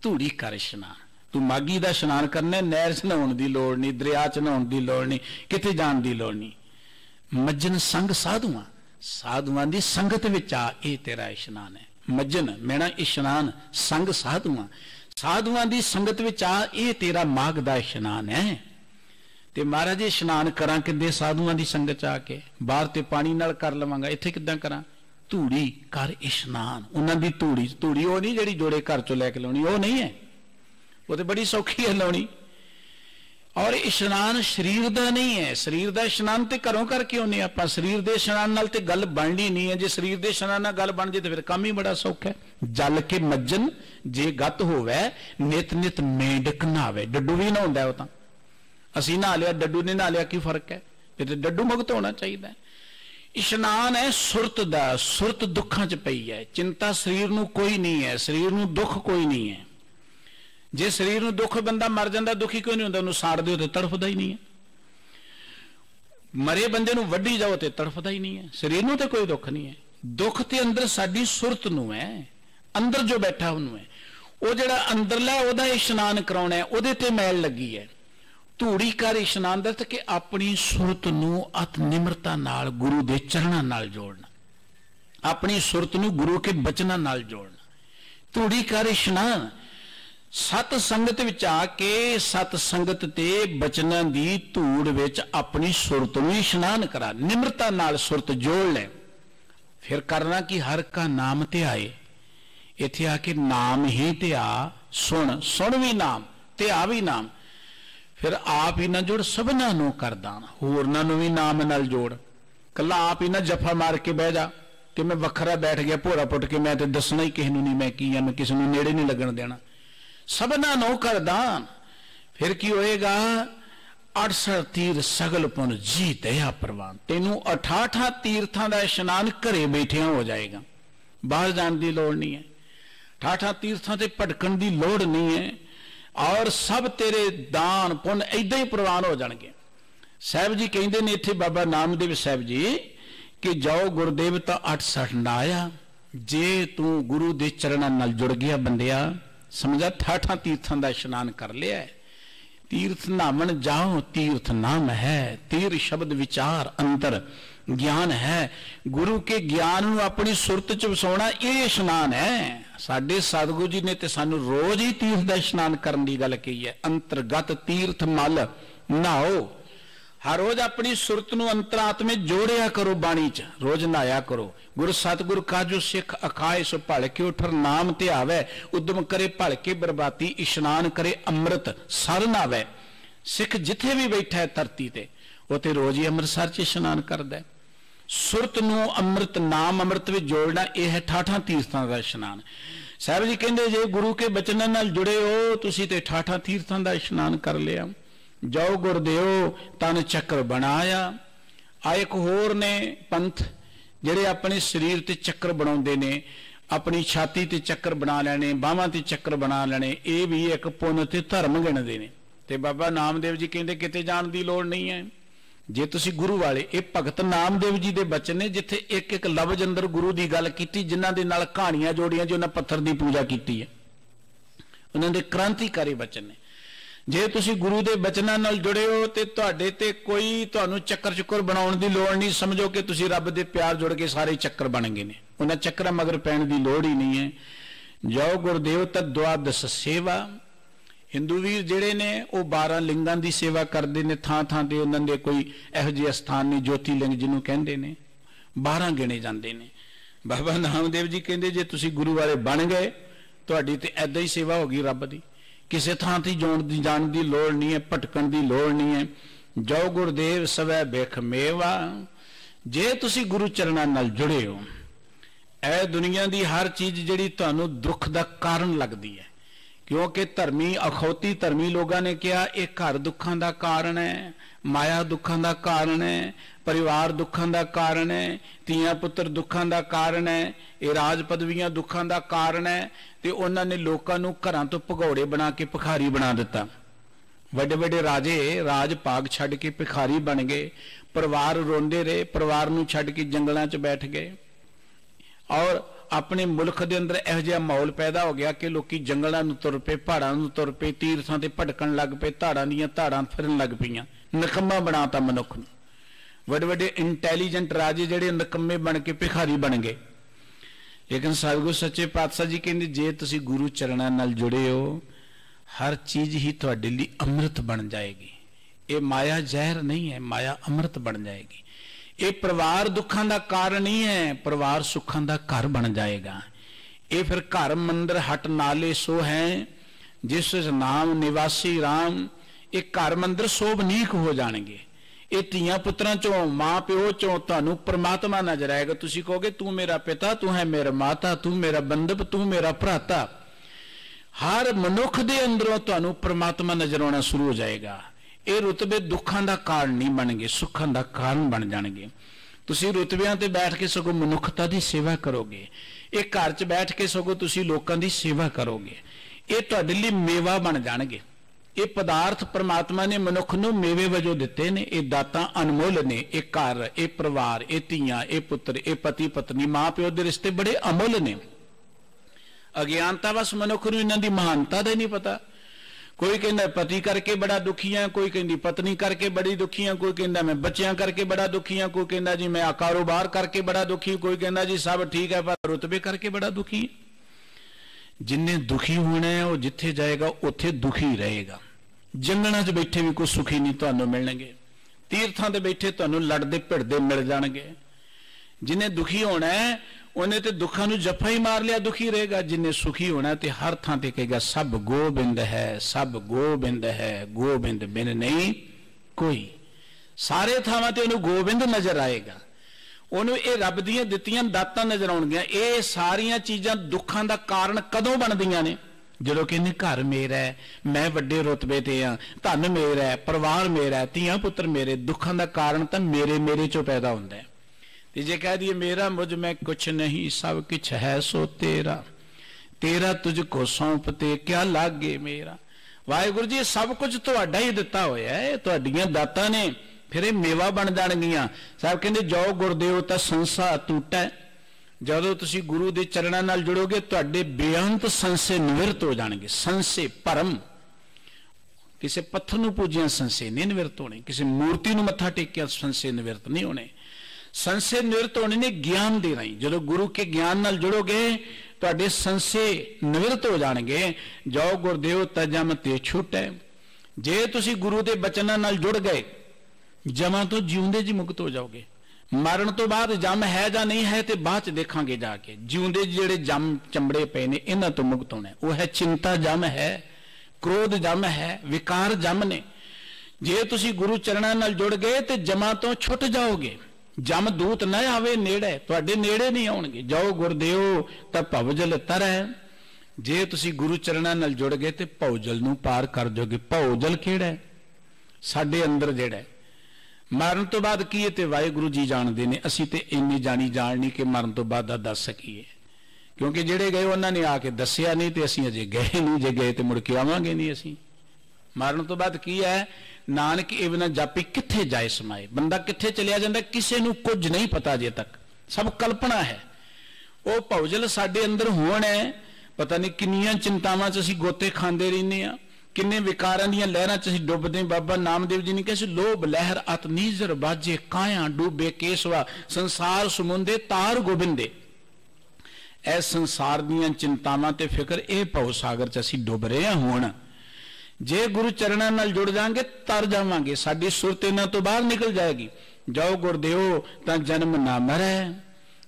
Speaker 1: धूड़ी कर इशनान। तू माघी का इशनान करना, नहर च नहाउण की लोड़ नहीं, दरिया च नहाउण की लोड़ नहीं, किते जाण की लोड़ नहीं। मज्जन संग साधुआं, साधुआं की संगत विच आ, ये तेरा इशनान है। मज्जन मेरा इशनान, संग साधुआं, साधुआं की संगत विच आ, ये तेरा माघ का इशनान है। ते महाराज इशनान करा कि साधुआं की संगत आके, बाहर ते पानी नाल कर लवांगा, इत्थे किद्दां करा? धूड़ी कर इशनान। उन्हां दी धूड़ी, धूड़ी वो नहीं जिहड़ी जोड़े घर चों लैके लाउणी, वो नहीं है, वो तो बड़ी सौखी है लाउणी। और इशनान शरीर का नहीं है। शरीर का इशनान तो घरों करके आने आप, शरीर के इशनान नाल ते गल बननी नहीं है। जे शरीर के इशनान नाल गल बन जाए तो फिर काम ही बड़ा सौखा है। जल के मज्जन जे गत होवे, नित नित मेंढक नहावे। डड्डू भी नहाउंदा है, वो तां असीं नहा लिया, डड्डू ने नहा लिया, की फर्क है? फिर डड्डू मुक्त होना चाहिए। इशनान है सुरत दा, सुरत दुखां च पई है। चिंता शरीर नूं कोई नहीं है, शरीर नूं दुख कोई नहीं है। जे शरीर नूं दुख बंदा मर जाता, दुखी क्यों नहीं होंदा? उन्होंने साड़ दो तो तड़फदा ही नहीं है। मरे बंदे नूं वड्डी जाओ तो तड़फदा ही नहीं है। शरीर नूं तो कोई दुख नहीं है। दुख ते अंदर साडी सुरत नूं है, अंदर जो बैठा उन्होंने है। वो जिहड़ा अंदरला ओहदा इशनान कराउणा है, ओहदे ते मैल लगी है। धूड़ी कर इशनान दा कि अपनी सुरत नूं अत निमरता नाल गुरु दे चरणां नाल जोड़ना, अपनी सुरत नूं गुरु के बचनां नाल जोड़ना। धूड़ी कर इशनान, सत संगत विच आके सत संगत ते बचनां दी धूड़ विच अपनी सुरत नूं इशनान करा, निमरता नाल सुरत जोड़ ले। फिर करना कि हर का नाम ते आए। इत्थे आके नाम ही ते आ, सुन, सुन भी नाम ते आ भी नाम। फिर आप ही ना जोड़, सबना नूं कर दान, होरनां नूं भी नाम नाल जोड़। कला आप ही ना जफा मार के बह जा कि मैं वखरा बैठ गया भोरा पुट के, मैं तो दसना ही किसी नूं नहीं मैं की है, मैं किसी नूं नेड़े नहीं लगन देना। सबना नूं कर दान। फिर की होएगा? 68 तीर सगल पुन जी दया प्रवान। तेनू 68 तीर्थां दा इशनान घरे बैठिया हो जाएगा, बाहर जाने की लोड़ नहीं है। 68 तीर्थां ते भटकण की लोड़ नहीं है। और सब तेरे दान पुन इदां ही प्रवान हो जाएंगे। साहब जी कहते ने इत्थे बाबा नामदेव साहब जी कि जाओ गुरुदेव तो 68 नहाया। जे तू गुरु दे चरणां नाल जुड़ गया बंदिया, समझा 68 तीर्थां का इशनान कर लिया है। तीर्थ नामन जाओ तीर्थ नाम है, तीर शब्द विचार अंतर ज्ञान है। गुरु के ज्ञान नूं अपनी सुरत च वसाउणा ये इशनान है। साडे सतगुरु जी ने ते सानू रोज ही तीर्थ का इशनान करने की गल कही है। अंतरगत तीर्थ मल नहाओ, हर रोज अपनी सुरत नूं अंतरात्मे जोड़िया करो, बाणी च रोज नहाया करो। गुरु सतगुरु काजो सिख अखाए सो भड़ के उठर नाम ते आवे, उद्यम करे भड़ के बरबाती, इशनान करे अमृत सर नावे। सिख जिथे भी बैठा है धरती ते वो ते रोज ही अमृतसर च इशनान करदा। सुरत नूं अमृत नाम अमृत विच जोड़ना यह है 68 तीर्थां का इशनान। साहब जी कहंदे जे गुरु के बचनां नाल जुड़े हो तुसीं ते 68 तीर्थां का इशनान कर लिया। जाओ गुरदेव तन चक्र बनाया। आ एक होर ने पंथ जिहड़े अपने शरीर ते चक्र बनाउंदे ने, अपनी छाती ते चक्कर बना लेने, बाहां ते चक्कर बना लेने, ये भी एक पुण्य ते धर्म गिणदे ने। ते बाबा नामदेव जी कहंदे किते जाण दी लोड़ नहीं है जे तुसी गुरु वाले। ये भगत नामदेव जी दे बचन ने जिथे एक एक लफ्ज अंदर गुरु की गल कीती, जिन्हां दे नाल कहानियां जोड़ियां, जो उन्हां पत्थर की पूजा कीती है, उन्हां दे क्रांतिकारी बचन ने। जे तुसी गुरु के बचनां नाल जुड़े हो तो तुहाडे ते कोई तुहानूं चक्कर चुक्कर बनाउण दी लोड़ नहीं। समझो कि तुसी रब दे प्यार जुड़ के सारे चक्कर बन गए ने, उन्हां चक्करां मगर पैण दी लोड़ ही नहीं है। जाओ गुरदेव तद्वादस सेवा। हिंदू वीर जिहड़े ने वो 12 लिंगां की सेवा करते हैं। थां थां ते उन्हां दे कोई इहो जिहे स्थान ने ज्योतिलिंग जिन्हों कहते हैं, 12 गिने जाते हैं। बाबा नामदेव जी कहते जे तुसी गुरु वाले बन गए तुहाडी ते ऐदां ही सेवा होगी रब दी, किसी थां ते जाण की लोड़ नहीं है, भटकण की लोड़ नहीं है। जाओ गुरदेव सवै बिख मेवा। जे तुसी गुरु चरणां नाल जुड़े हो, ए दुनिया की हर चीज़ जिहड़ी तुहानूं दुख का कारण लगती है, क्योंकि धर्मी अखौती धर्मी लोगों ने कहा यह घर दुखों का कारण है, माया दुखों का कारण है, परिवार दुखों का कारण है, धीआं पुत्र दुखों का कारण है, ये राज पदवियां दुखों का कारण है। तो उन्होंने लोगों को घरों तो भगौड़े बना के भिखारी बना दिता। वड्डे वड्डे राजे राज भाग छड्ड के भिखारी बन गए। परिवार रोंदे रहे, परिवार नूं छड्ड के जंगलों च बैठ गए और अपने मुल्क के अंदर इहो जिहा माहौल पैदा हो गया कि लोग जंगलों में तुर पे, पहाड़ों में तुर पे, तीर्थों से भटकन लग पे, धाड़ां दीआं धाड़ां फिरन लग पईआं। निकम्मा बनाता मनुख नूं। वड्डे वड्डे इंटैलीजेंट राजे जिहड़े निकम्मे बन के भिखारी बन गए। लेकिन सतगुरु सच्चे पातशाह जी कहंदे जे तुसीं गुरु चरणां नाल जुड़े हो हर चीज़ ही तुहाडे लई अमृत बन जाएगी। ये माया जहर नहीं है, माया अमृत बन जाएगी। ये परिवार दुखों का कारण नहीं है, परिवार सुखों का घर बन जाएगा। ये फिर घर मंदिर हट नाले सो हैं जिस नाम निवासी राम। ये घर मंदिर शोभनीक हो जाएंगे। ये धीआं पुत्रां चों मां प्यो चों तुहानूं परमात्मा नजर आएगा। तुसीं कहोगे तू मेरा पिता, तू है मेरा माता, तू मेरा बंधव, तू मेरा भराता। हर मनुख दे अंदरों तुहानूं परमात्मा नजर आना शुरू हो जाएगा। ये रुतबे दुखों का कारण नहीं बनगे, सुखों का कारण बन जाएंगे। तुसीं रुतबियां ते बैठ के सगों मनुखता की सेवा करोगे। ये घर च बैठ के सगों तुसीं लोकां दी सेवा करोगे। ये तुहाडे लई मेवा बन जाणगे। ये पदार्थ परमात्मा ने मनुख नूं मेवे वजों दिते ने। ये दातां अनमोल ने। ये घर, ये परिवार, ये धीआं, ये पुत्र, ये पति पत्नी, मां प्यो दे रिश्ते बड़े अमुल ने। अज्ञानता बस मनुख नूं इन्हां दी महानता दा नहीं पता। कोई कहना पति करके बड़ा दुखी है, कोई कहती पत्नी करके बड़ी दुखी है, कोई कहना मैं बच्चियां करके बड़ा दुखी है, कोई कहना जी मैं कारोबार करके बड़ा दुखी, कोई कहना जी सब ठीक है पर रुतबे करके बड़ा दुखी है। जिन्हें दुखी होना है वो जिथे जाएगा उत्थे दुखी रहेगा। जंगलों च बैठे भी कोई सुखी नहीं तुहानूं मिलणगे। तीर्थां ते बैठे तुहानूं लड़दे भिड़दे मिल जाणगे। जिन्हें दुखी होना है उन्हें तो दुखों नूं जफा ही मार लिया, दुखी रहेगा। जिन्हें सुखी होना तो हर थां ते कहेगा सब गोबिंद है, सब गोबिंद है, गोबिंद बिन नहीं कोई। सारे थावां ते उन्हें गोबिंद नजर आएगा। उन्हें ये रब दीआं दित्तियां दातां नजर आउणगीआं। ये सारियां चीज़ां दुखों का कारण कदों बनदियां ने? जदों कहने घर मेरा है, मैं वड्डे रुतबे ते हाँ, धन मेरा है, परिवार मेरा है, धीआं पुत्र मेरे। दुखों का कारण तो मेरे चों पैदा हुंदा है। ते जे कह दिए मेरा मुझ में कुछ नहीं, सब कुछ है सो तेरा, तेरा तुझको सौंपते क्या लागे मेरा। वाहिगुरू जी सब कुछ तुहाडा ही दिता होया है, तुहाडीआं दातां ने। फिर ये मेवा बन जाणगीआं। साहब कहंदे जाओ गुरदेव तां संसा टूटा, ਜਦੋਂ ਤੁਸੀਂ ਗੁਰੂ ਦੇ ਚਰਨਾਂ ਨਾਲ ਜੁੜੋਗੇ ਤੁਹਾਡੇ ਬੇਅੰਤ ਸੰਸੇ ਨਿਵਰਤ ਹੋ ਜਾਣਗੇ। ਸੰਸੇ ਭਰਮ, ਕਿਸੇ ਪੱਥਰ ਨੂੰ ਪੂਜਿਆ ਸੰਸੇ ਨਹੀਂ ਨਿਵਰਤ ਹੋਣੇ, ਕਿਸੇ ਮੂਰਤੀ ਨੂੰ ਮੱਥਾ ਟੇਕਿਆ ਸੰਸੇ ਨਿਵਰਤ ਨਹੀਂ ਹੋਣੇ। ਸੰਸੇ ਨਿਵਰਤ ਹੋਣੇ ਨੇ ਗਿਆਨ ਦੇ ਰਾਹੀਂ। ਜਦੋਂ ਗੁਰੂ ਕੇ ਗਿਆਨ ਨਾਲ ਜੁੜੋਗੇ ਤੁਹਾਡੇ ਸੰਸੇ ਨਿਵਰਤ ਹੋ ਜਾਣਗੇ। ਜੋ ਗੁਰਦੇਵ ਤਜਮ ਤੇ ਛੁਟੈ। ਜੇ ਤੁਸੀਂ ਗੁਰੂ ਦੇ ਬਚਨਾਂ ਨਾਲ ਜੁੜ ਗਏ ਜਮਾਂ ਤੋਂ ਜਿਉਂਦੇ ਜੀ ਮੁਕਤ ਹੋ ਜਾਓਗੇ। ਮਰਨ ਤੋਂ ਬਾਅਦ ਜਮ ਹੈ ਜਾਂ ਨਹੀਂ ਹੈ ਤੇ ਬਾਅਦ ਚ ਦੇਖਾਂਗੇ ਜਾ ਕੇ। ਜਿਉਂਦੇ ਜਿਹੜੇ ਜਮ ਚੰਬੜੇ ਪਏ ਨੇ ਇਹਨਾਂ ਤੋਂ ਮੁਕਤ ਹੋਣਾ। ਉਹ ਹੈ ਚਿੰਤਾ ਜਮ ਹੈ, ਕ੍ਰੋਧ ਜਮ ਹੈ, ਵਿਕਾਰ ਜਮ ਨੇ। ਜੇ ਤੁਸੀਂ ਗੁਰੂ ਚਰਨਾਂ ਨਾਲ ਜੁੜ ਗਏ ਤੇ ਜਮਾਂ ਤੋਂ ਛੁੱਟ ਜਾਓਗੇ। ਜਮ ਦੂਤ ਨਾ ਆਵੇ ਨੇੜੇ, ਤੁਹਾਡੇ ਨੇੜੇ ਨਹੀਂ ਆਉਣਗੇ। ਜਾਓ ਗੁਰਦੇਵ ਤਾਂ ਭਵਜਲ ਤਰੈ। ਜੇ ਤੁਸੀਂ ਗੁਰੂ ਚਰਨਾਂ ਨਾਲ ਜੁੜ ਗਏ ਤੇ ਭਵਜਲ ਨੂੰ ਪਾਰ ਕਰ ਜਾਓਗੇ। ਭਵਜਲ ਕਿਹੜਾ ਹੈ? ਸਾਡੇ ਅੰਦਰ ਜਿਹੜਾ ਮਰਨ ਤੋਂ ਬਾਅਦ ਕੀ ਹੈ ਤੇ ਵਾਹਿਗੁਰੂ ਜੀ ਜਾਣਦੇ ਨੇ। ਅਸੀਂ ਤੇ ਇੰਨੀ ਜਾਣਨੀ ਕਿ ਮਰਨ ਤੋਂ ਬਾਅਦ ਦਾ ਦੱਸ ਸਕੀਏ, ਕਿਉਂਕਿ ਜਿਹੜੇ ਗਏ ਉਹਨਾਂ ਨੇ ਆ ਕੇ ਦੱਸਿਆ ਨਹੀਂ ਤੇ ਅਸੀਂ ਅਜੇ ਗਏ ਨਹੀਂ। ਜੇ ਗਏ ਤੇ ਮੁੜ ਕੇ ਆਵਾਂਗੇ ਨਹੀਂ ਅਸੀਂ। ਮਰਨ ਤੋਂ ਬਾਅਦ ਕੀ ਹੈ? ਨਾਨਕ ਇਹ ਬਿਨਾਂ ਜਾਪੀ ਕਿੱਥੇ ਜਾਏ ਸਮਾਏ। ਬੰਦਾ ਕਿੱਥੇ ਚਲਿਆ ਜਾਂਦਾ ਕਿਸੇ ਨੂੰ ਕੁਝ ਨਹੀਂ ਪਤਾ ਅਜੇ ਤੱਕ, ਸਭ ਕਲਪਨਾ ਹੈ। ਉਹ ਭਵਜਲ ਸਾਡੇ ਅੰਦਰ ਹੋਣ ਹੈ। ਪਤਾ ਨਹੀਂ ਕਿੰਨੀਆਂ ਚਿੰਤਾਵਾਂ 'ਚ ਅਸੀਂ ਗੋਤੇ ਖਾਂਦੇ ਰਹਿੰਦੇ ਹਾਂ, ਕਿੰਨੇ ਵਿਕਾਰਾਂ ਦੀਆਂ ਲਹਿਰਾਂ 'ਚ ਅਸੀਂ ਡੁੱਬਦੇ। ਬਾਬਾ ਨਾਮਦੇਵ ਜੀ ਨੇ ਕਿਹਾ ਸੀ ਲੋਭ ਲਹਿਰ ਅਤ ਨੀਜ਼ਰ ਬਾਜੇ ਕਾਇਆ ਡੂਬੇ ਕੇਸਵਾ ਸੰਸਾਰ ਸਮੁੰਦੇ ਤਾਰ ਗੋਬਿੰਦੇ। ਇਹ ਸੰਸਾਰ ਦੀਆਂ ਚਿੰਤਾਵਾਂ ਤੇ ਫਿਕਰ, ਇਹ ਭਵ ਸਾਗਰ 'ਚ ਅਸੀਂ ਡੁੱਬ ਰਹੇ ਹਾਂ। ਹੁਣ ਜੇ ਗੁਰੂ ਚਰਨਾਂ ਨਾਲ ਜੁੜ ਜਾਵਾਂਗੇ ਤਰ ਜਾਵਾਂਗੇ, ਸਾਡੀ ਸੁਰਤ ਇਹਨਾਂ ਤੋਂ ਬਾਹਰ ਨਿਕਲ ਜਾਏਗੀ। ਜਾਓ ਗੁਰਦੇਵ ਤਾਂ ਜਨਮ ਨਾ ਮਰੈ।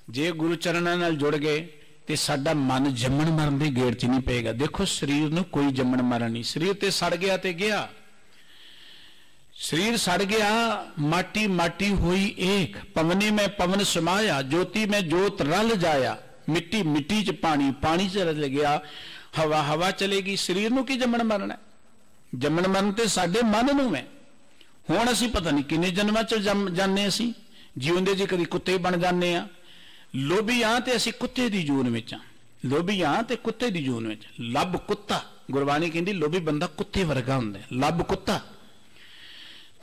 Speaker 1: ਜੇ ਗੁਰੂ ਚਰਨਾਂ ਨਾਲ ਜੁੜ ਗਏ ਤੇ ਸਾਡਾ ਮਨ ਜੰਮਣ ਮਰਨ ਦੇ ਗੇੜ 'ਚ ਨਹੀਂ ਪਏਗਾ। ਦੇਖੋ ਸਰੀਰ ਨੂੰ ਕੋਈ ਜੰਮਣ ਮਰਨ ਨਹੀਂ, ਸਰੀਰ ਤੇ ਸੜ ਗਿਆ ਤੇ ਗਿਆ। ਸਰੀਰ ਸੜ ਗਿਆ, ਮਾਟੀ ਮਾਟੀ ਹੋਈ ਏਕ। ਪਵਨੇ ਮੈਂ ਪਵਨ ਸਮਾਇਆ, ਜੋਤੀ ਮੈਂ ਜੋਤ ਰਲ ਜਾਇਆ। ਮਿੱਟੀ ਮਿੱਟੀ 'ਚ ਪਾਣੀ, ਪਾਣੀ 'ਚ ਰਲ ਗਿਆ। ਹਵਾ ਹਵਾ ਚਲੇਗੀ। ਸਰੀਰ ਨੂੰ ਕੀ ਜੰਮਣ ਮਰਨ ਹੈ? ਜੰਮਣ ਮਰਨ ਤੇ ਸਾਡੇ ਮਨ ਨੂੰ ਹੈ। ਹੁਣ ਅਸੀਂ ਪਤਾ ਨਹੀਂ ਕਿੰਨੇ ਜਨਮਾਂ 'ਚ ਜਾਂਦੇ। ਅਸੀਂ ਜਿਉਂਦੇ ਜੀ ਕਦੀ ਕੁੱਤੇ ਬਣ ਜਾਂਦੇ ਆ। ਲੋਭੀ ਆ ਤੇ ਅਸੀਂ ਕੁੱਤੇ ਦੀ ਜੂਨ ਵਿੱਚ ਆ। ਲੋਭੀ ਆ ਤੇ ਕੁੱਤੇ ਦੀ ਜੂਨ ਵਿੱਚ। ਲੱਭ ਕੁੱਤਾ, ਗੁਰਬਾਣੀ ਕਹਿੰਦੀ ਲੋਭੀ ਬੰਦਾ ਕੁੱਤੇ ਵਰਗਾ ਹੁੰਦਾ। ਲੱਭ ਕੁੱਤਾ।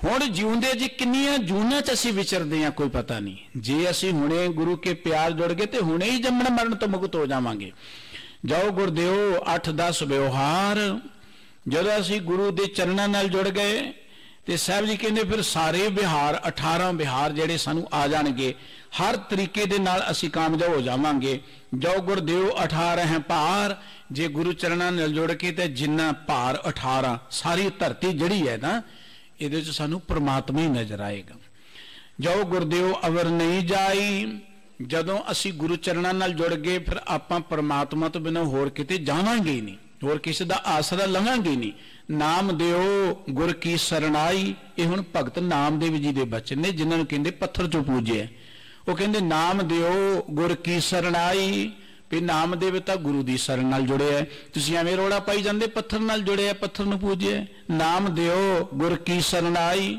Speaker 1: ਹੁਣ ਜਿਉਂਦੇ ਜੀ ਕਿੰਨੀਆਂ ਜੂਨਾਂ 'ਚ ਅਸੀਂ ਵਿਚਰਦੇ ਆ ਕੋਈ ਪਤਾ ਨਹੀਂ। ਜੇ ਅਸੀਂ ਹੁਣੇ ਗੁਰੂ ਕੇ ਪਿਆਰ ਜੁੜ ਗਏ ਤੇ ਹੁਣੇ ਹੀ ਜੰਮਣ ਮਰਨ ਤੋਂ ਮੁਕਤ ਹੋ ਜਾਵਾਂਗੇ। ਜਾਓ ਗੁਰਦੇਵ 8-10 ਵਿਵਹਾਰ। ਜਦੋਂ ਅਸੀਂ ਗੁਰੂ ਦੇ ਚਰਨਾਂ ਨਾਲ ਜੁੜ ਗਏ ਤੇ ਸਾਹਿਬ ਜੀ ਕਹਿੰਦੇ ਫਿਰ ਸਾਰੇ ਵਿਹਾਰ 18 ਵਿਹਾਰ ਜਿਹੜੇ ਸਾਨੂੰ ਆ ਜਾਣਗੇ। ਹਰ ਤਰੀਕੇ ਦੇ ਨਾਲ ਅਸੀਂ ਕਾਮਯਾਬ ਹੋ ਜਾਵਾਂਗੇ। ਜੋ ਗੁਰਦੇਵ 18 ਹੈ ਭਾਰ। ਜੇ ਗੁਰੂ ਚਰਨਾਂ ਨਾਲ ਜੁੜ ਕੇ ਤੇ ਜਿੰਨਾ ਭਾਰ 18 ਸਾਰੀ ਧਰਤੀ ਜਿਹੜੀ ਹੈ ਨਾ ਇਹਦੇ 'ਚ ਸਾਨੂੰ ਪ੍ਰਮਾਤਮਾ ਹੀ ਨਜ਼ਰ ਆਏਗਾ। ਜੋ ਗੁਰਦੇਵ ਅਵਰ ਨਹੀਂ ਜਾਈ। ਜਦੋਂ ਅਸੀਂ ਗੁਰੂ ਚਰਨਾਂ ਨਾਲ ਜੁੜ ਗਏ ਫਿਰ ਆਪਾਂ ਪ੍ਰਮਾਤਮਾ ਤੋਂ ਬਿਨਾਂ ਹੋਰ ਕਿਤੇ ਜਾਵਾਂਗੇ ਹੀ ਨਹੀਂ, ਹੋਰ ਕਿਸੇ ਦਾ ਆਸਰਾ ਲਵਾਂਗੇ ਨਹੀਂ। ਨਾਮ ਦਿਓ ਗੁਰ ਕੀ ਸਰਣਾਈ। ਇਹ ਹੁਣ ਭਗਤ ਨਾਮਦੇਵ ਜੀ ਦੇ ਬਚਨ ਨੇ ਜਿਨ੍ਹਾਂ ਨੂੰ ਕਹਿੰਦੇ ਪੱਥਰ 'ਚੋਂ ਪੂਜਿਆ। ਉਹ ਕਹਿੰਦੇ ਨਾਮ ਦਿਓ ਗੁਰ ਕੀ ਸਰਣਾਈ। ਵੀ ਨਾਮਦੇਵ ਤਾਂ ਗੁਰੂ ਦੀ ਸ਼ਰਨ ਨਾਲ ਜੁੜਿਆ। ਤੁਸੀਂ ਐਵੇਂ ਰੋੜਾ ਪਾਈ ਜਾਂਦੇ ਪੱਥਰ ਨਾਲ ਜੁੜਿਆ, ਪੱਥਰ ਨੂੰ ਪੂਜਿਆ। ਨਾਮ ਦਿਓ ਗੁਰ ਕੀ ਸਰਣਾਈ।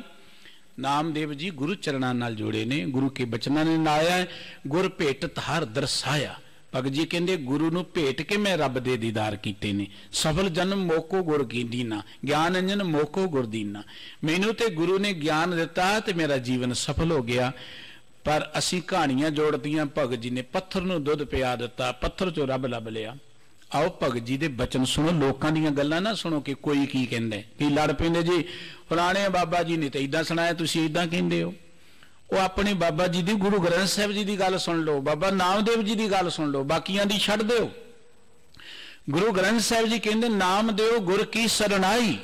Speaker 1: ਨਾਮਦੇਵ ਜੀ ਗੁਰੂ ਚਰਨਾਂ ਨਾਲ ਜੁੜੇ ਨੇ, ਗੁਰੂ ਕੇ ਬਚਨਾਂ ਨੇ ਲਾਇਆ। ਗੁਰ ਭੇਟਤ ਹਰ ਦਰਸਾਇਆ। ਭਗਤ ਜੀ ਕਹਿੰਦੇ ਗੁਰੂ ਨੂੰ ਭੇਟ ਕੇ ਮੈਂ ਰੱਬ ਦੇ ਦੀਦਾਰ ਕੀਤੇ ਨੇ। ਸਫਲ ਜਨਮ ਮੋਕੋ ਗੁਰ ਕੀ ਦੀਨਾ, ਗਿਆਨ ਅੰਜਨ ਮੋਕੋ ਗੁਰ ਦੀਨਾ। ਮੈਨੂੰ ਤੇ ਗੁਰੂ ਨੇ ਗਿਆਨ ਦਿੱਤਾ ਤੇ ਮੇਰਾ ਜੀਵਨ ਸਫਲ ਹੋ ਗਿਆ। ਪਰ ਅਸੀਂ ਕਹਾਣੀਆਂ ਜੋੜਦੀਆਂ। ਭਗਤ ਜੀ ਨੇ ਪੱਥਰ ਨੂੰ ਦੁੱਧ ਪਿਆ ਦਿੱਤਾ, ਪੱਥਰ 'ਚੋਂ ਰੱਬ ਲੱਭ ਲਿਆ। ਆਓ ਭਗਤ ਜੀ ਦੇ ਬਚਨ ਸੁਣੋ, ਲੋਕਾਂ ਦੀਆਂ ਗੱਲਾਂ ਨਾ ਸੁਣੋ ਕਿ ਕੋਈ ਕੀ ਕਹਿੰਦਾ। ਕੀ ਲੜ ਪੈਂਦੇ ਜੀ ਫਲਾਣੇ ਬਾਬਾ ਜੀ ਨੇ ਤਾਂ ਇਦਾਂ ਸੁਣਾਇਆ, ਤੁਸੀਂ ਇਦਾਂ ਕਹਿੰਦੇ ਹੋ। ਉਹ ਆਪਣੇ ਬਾਬਾ ਜੀ ਦੀ, ਗੁਰੂ ਗ੍ਰੰਥ ਸਾਹਿਬ ਜੀ ਦੀ ਗੱਲ ਸੁਣ ਲਓ, ਬਾਬਾ ਨਾਮਦੇਵ ਜੀ ਦੀ ਗੱਲ ਸੁਣ ਲਓ, ਬਾਕੀਆਂ ਦੀ ਛੱਡ ਦਿਓ। ਗੁਰੂ ਗ੍ਰੰਥ ਸਾਹਿਬ ਜੀ ਕਹਿੰਦੇ ਨਾਮ ਦਿਓ ਗੁਰ ਕੀ ਸਰਣਾਈ।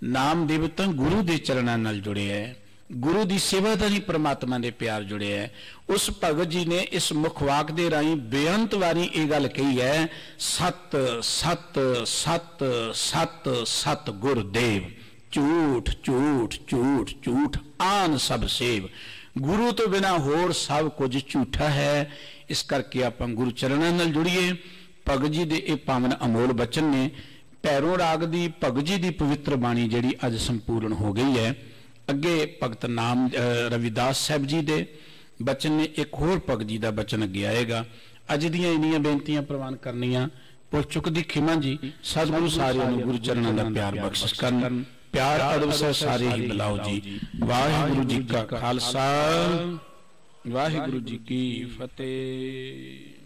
Speaker 1: ਨਾਮਦੇਵ ਤਾਂ ਗੁਰੂ ਦੇ ਚਰਨਾਂ ਨਾਲ ਜੁੜਿਆ ਹੈ, ਗੁਰੂ ਦੀ ਸੇਵਾਦਾਰੀ ਪ੍ਰਮਾਤਮਾ ਦੇ ਪਿਆਰ ਜੁੜਿਆ ਹੈ। ਉਸ ਭਗਤ ਜੀ ਨੇ ਇਸ ਮੁਖਵਾਕ ਦੇ ਰਾਹੀਂ ਬੇਅੰਤ ਵਾਰੀ ਇਹ ਗੱਲ ਕਹੀ ਹੈ, ਸਤ ਸਤ ਸਤ ਸਤ ਸਤ ਗੁਰਦੇਵ। ਝੂਠ ਝੂਠ ਝੂਠ ਝੂਠ ਆਨ ਸਭ ਸੇਵ। ਗੁਰੂ ਤੋਂ ਬਿਨਾਂ ਹੋਰ ਸਭ ਕੁਝ ਝੂਠਾ ਹੈ। ਇਸ ਕਰਕੇ ਆਪਾਂ ਗੁਰੂ ਚਰਨਾਂ ਨਾਲ ਜੁੜੀਏ। ਭਗਤ ਜੀ ਦੇ ਇਹ ਪਾਵਨ ਅਮੋਲ ਬਚਨ ਨੇ। ਭੈਰੋਂ ਰਾਗ ਦੀ ਭਗਤ ਜੀ ਦੀ ਪਵਿੱਤਰ ਬਾਣੀ ਜਿਹੜੀ ਅੱਜ ਸੰਪੂਰਨ ਹੋ ਗਈ ਹੈ। ਅੱਗੇ ਭਗਤ ਨਾਮ ਰਵਿਦਾਸ ਸਾਹਿਬ ਜੀ ਦੇ ਬਚਨ ਨੇ। ਇੱਕ ਹੋਰ ਭਗਤ ਜੀ ਦਾ ਬਚਨ ਅੱਗੇ ਆਏਗਾ। ਅੱਜ ਦੀਆਂ ਇੰਨੀਆਂ ਬੇਨਤੀਆਂ ਪ੍ਰਵਾਨ ਕਰਨੀਆਂ। ਪੁੱਛ ਚੁੱਕਦੀ ਖਿਮਾ ਜੀ। ਸਤਿਗੁਰੂ ਸਾਰਿਆਂ ਨੂੰ ਗੁਰੂ ਚਰਨਾਂ ਦਾ ਪਿਆਰ ਬਖਸ਼ਿਸ਼ ਕਰਨ। ਪਿਆਰ ਅਦਬ ਸੇ ਸਾਰੇ ਹੀ ਬੁਲਾਓ ਜੀ। ਵਾਹਿਗੁਰੂ ਜੀ ਕਾ ਖਾਲਸਾ ਵਾਹਿਗੁਰੂ ਜੀ ਕੀ ਫਤਿਹ।